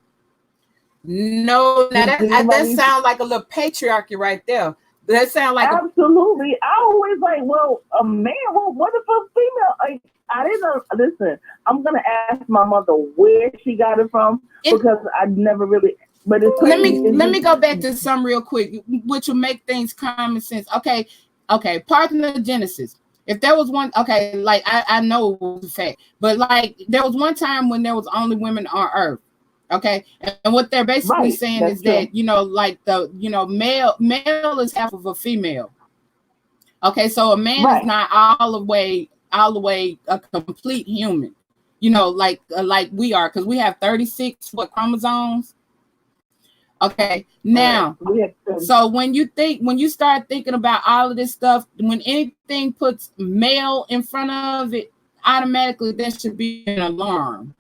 [SPEAKER 1] No, that sounds like a little patriarchy right there. That sounds like
[SPEAKER 3] absolutely. I always like, well, a man. Well, what if a female? I didn't know. Listen, I'm gonna ask my mother where she got it from because I never really. But it's
[SPEAKER 1] let me go back to some real quick, which will make things common sense. Okay, parthenogenesis. If there was one, okay, like I know it was a fact, but like there was one time when there was only women on Earth, okay, and what they're basically saying is that like the male is half of a female, okay, so a man is not all the way a complete human, like we are, because we have 36 chromosomes. Okay, now, so when you start thinking about all of this stuff, when anything puts male in front of it, automatically there should be an alarm.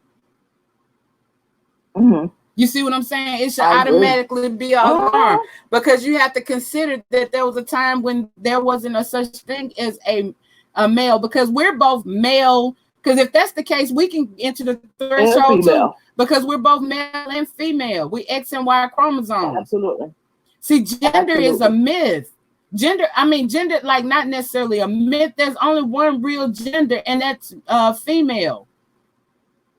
[SPEAKER 1] You see what I'm saying? It should automatically be an alarm, because you have to consider that there was a time when there wasn't a such thing as a male, because we're both male. Because if that's the case, we can enter the threshold too. Because we're both male and female. We X and Y chromosomes.
[SPEAKER 3] Absolutely.
[SPEAKER 1] See, gender is a myth. Gender, like not necessarily a myth. There's only one real gender, and that's female.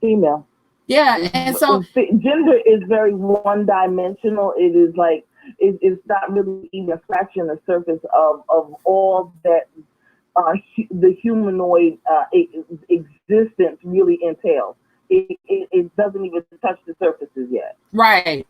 [SPEAKER 3] Female.
[SPEAKER 1] Yeah, and so
[SPEAKER 3] gender is very one-dimensional. It is like it's not really even scratching the surface of all that the humanoid existence really entails. It doesn't even touch the surfaces yet.
[SPEAKER 1] Right.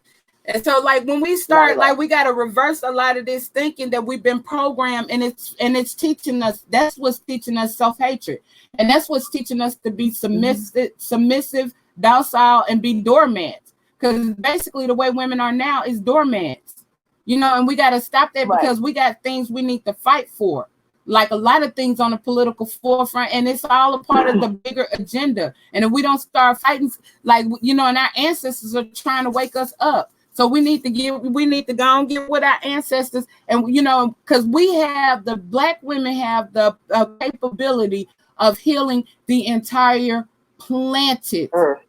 [SPEAKER 1] And so like when we start, like we got to reverse a lot of this thinking that we've been programmed, and it's teaching us, that's what's teaching us self-hatred. And that's what's teaching us to be submissive, docile, and be doormats. Because basically the way women are now is doormats. And we got to stop that because we got things we need to fight for. Like a lot of things on the political forefront, and it's all a part of the bigger agenda. And if we don't start fighting, like, and our ancestors are trying to wake us up. So we need to go and get with our ancestors. And, because the Black women have the capability of healing the entire planet.
[SPEAKER 3] Earth.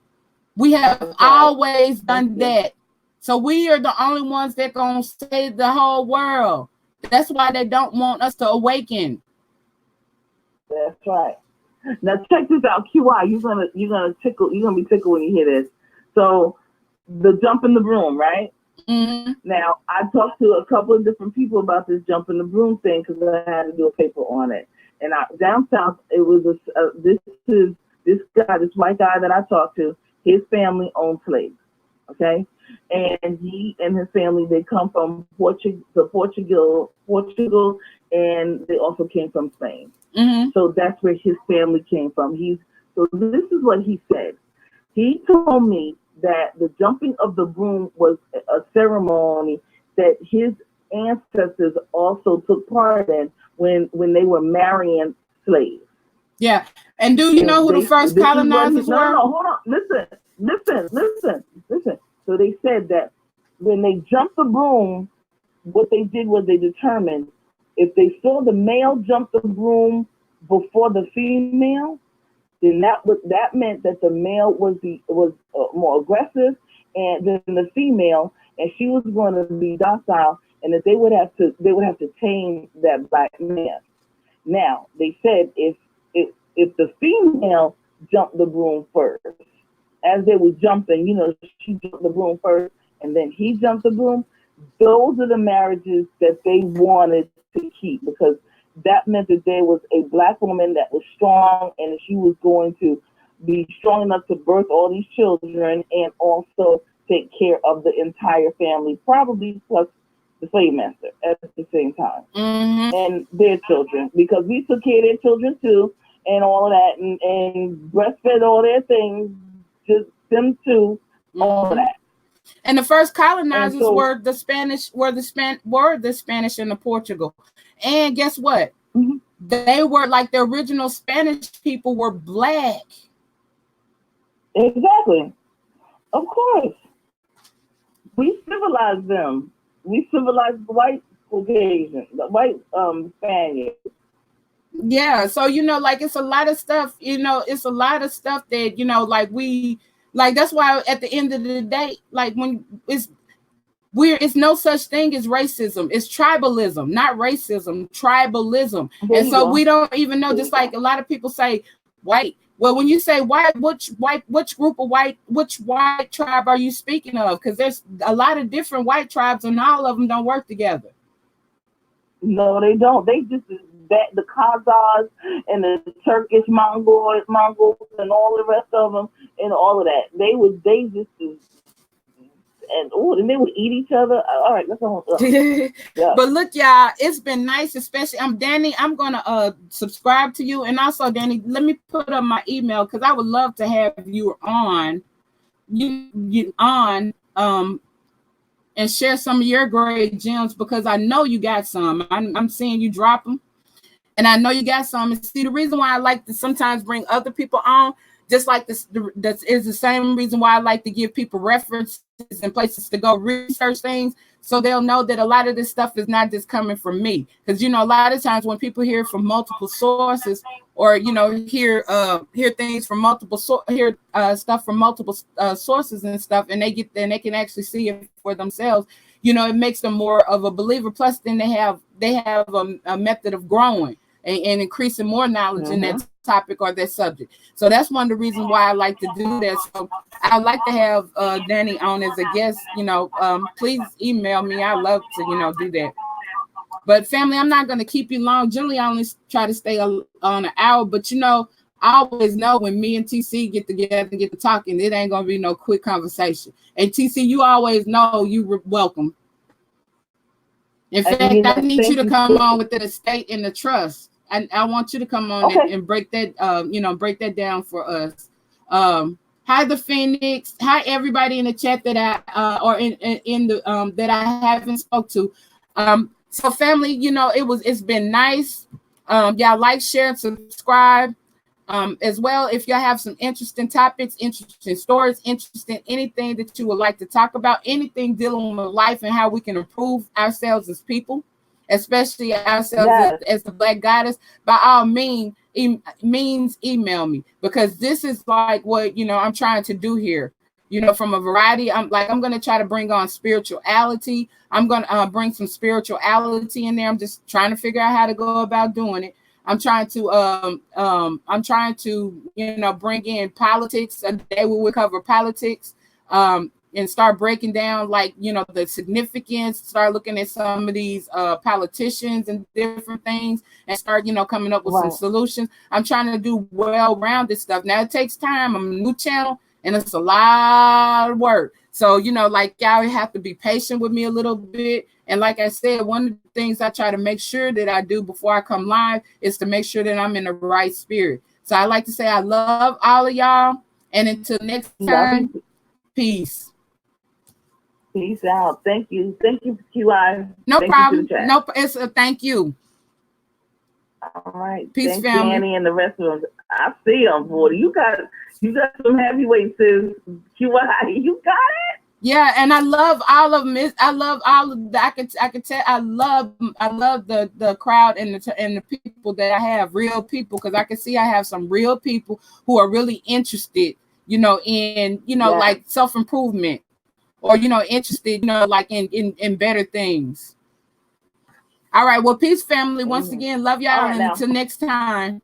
[SPEAKER 1] We have always done that So we are the only ones that gonna save the whole world. That's why they don't want us to awaken.
[SPEAKER 3] That's right. Now check this out, QI. You're gonna be tickled when you hear this. So the jump in the broom, right?
[SPEAKER 1] Mm-hmm.
[SPEAKER 3] Now I talked to a couple of different people about this jump in the broom thing because I had to do a paper on it. And down south, it was this white guy that I talked to. His family owned slaves. Okay, and he and his family, they come from Portugal, and they also came from Spain.
[SPEAKER 1] Mm-hmm.
[SPEAKER 3] So that's where his family came from. So this is what he said. He told me that the jumping of the broom was a ceremony that his ancestors also took part in when they were marrying slaves.
[SPEAKER 1] Yeah. And do you know who the first colonizers were?
[SPEAKER 3] No, hold on. Listen. So they said that when they jumped the broom, what they did was they determined if they saw the male jump the broom before the female, then that meant that the male was more aggressive and than the female, and she was going to be docile, and that they would have to tame that black man. Now they said if the female jumped the broom first, as they were jumping, she jumped the broom first, and then he jumped the broom. Those are the marriages that they wanted to keep, because that meant that there was a black woman that was strong, and she was going to be strong enough to birth all these children and also take care of the entire family, probably plus the slave master at the same time, and their children, because we took care of their children too, and all of that, and breastfed all their things, just them too, all of that.
[SPEAKER 1] And the first colonizers were the Spanish, the Spanish and the Portugal. And guess what?
[SPEAKER 3] Mm-hmm.
[SPEAKER 1] They were like the original Spanish people were black.
[SPEAKER 3] Exactly. Of course. We civilized them. We civilized the white Caucasian, the white Spaniards.
[SPEAKER 1] Yeah. So, like it's a lot of stuff, it's a lot of stuff that, that's why at the end of the day, like when it's no such thing as racism. It's tribalism, not racism, tribalism. And so we don't even know, just like a lot of people say white. Well, when you say white, which group of which white tribe are you speaking of? Because there's a lot of different white tribes and all of them don't work together.
[SPEAKER 3] No, they don't. They just the Khazars and the Turkish Mongols and all the rest of them and all of that. And they would eat each other. All right, that's all.
[SPEAKER 1] Yeah. But look, y'all, it's been nice, especially Danny. I'm gonna subscribe to you, and also Danny, let me put up my email because I would love to have you on, and share some of your great gems, because I know you got some. I'm seeing you drop them, and I know you got some. And see, the reason why I like to sometimes bring other people on, just like this, that is the same reason why I like to give people references and places to go research things, so they'll know that a lot of this stuff is not just coming from me. Because a lot of times when people hear from multiple sources, or hear things from multiple stuff from multiple sources and stuff, and they can actually see it for themselves, it makes them more of a believer. Plus, then they have a method of growing and increasing more knowledge in that topic or that subject. So that's one of the reasons why I like to do that. So I'd like to have Danny on as a guest. Please email me. I love to do that. But family, I'm not going to keep you long. Generally, I only try to stay on an hour. But I always know when me and TC get together and get to talking, it ain't going to be no quick conversation. And TC, you always know you're welcome. In fact, I need you to come on with the estate and the trust. I want you to come on and break that, break that down for us. Hi, the Phoenix. Hi, everybody in the chat that or in the that I haven't spoke to. So, family, it's been nice. Y'all like, share, and subscribe. As well, if y'all have some interesting topics, interesting stories, interesting anything that you would like to talk about, anything dealing with life and how we can improve ourselves as people, especially ourselves as the Black Goddess, by all means email me, because this is like what I'm trying to do here. from a variety. I'm going to try to bring on spirituality. I'm going to bring some spirituality in there. I'm just trying to figure out how to go about doing it. I'm trying to bring in politics. A day we will cover politics, and start breaking down the significance, start looking at some of these politicians and different things, and start coming up with some solutions. I'm trying to do well-rounded stuff. Now it takes time. I'm a new channel and it's a lot of work. So, y'all have to be patient with me a little bit. And like I said, one of the things I try to make sure that I do before I come live is to make sure that I'm in the right spirit. So I like to say I love all of y'all. And until next time, peace.
[SPEAKER 3] Peace out. Thank you. Thank you, QI.
[SPEAKER 1] No problem. No, it's a thank you.
[SPEAKER 3] All right.
[SPEAKER 1] Peace,
[SPEAKER 3] Thank
[SPEAKER 1] family.
[SPEAKER 3] Annie and the rest of them. I see them, boy. You got some heavyweights, sis. QI, you got it.
[SPEAKER 1] Yeah, and I love all of them. I love all of the, I can tell I love the crowd and the people that I have, real people, because I can see I have some real people who are really interested, in like self-improvement, or interested, like in better things. All right, well, peace, family. Once again, love y'all, and until next time.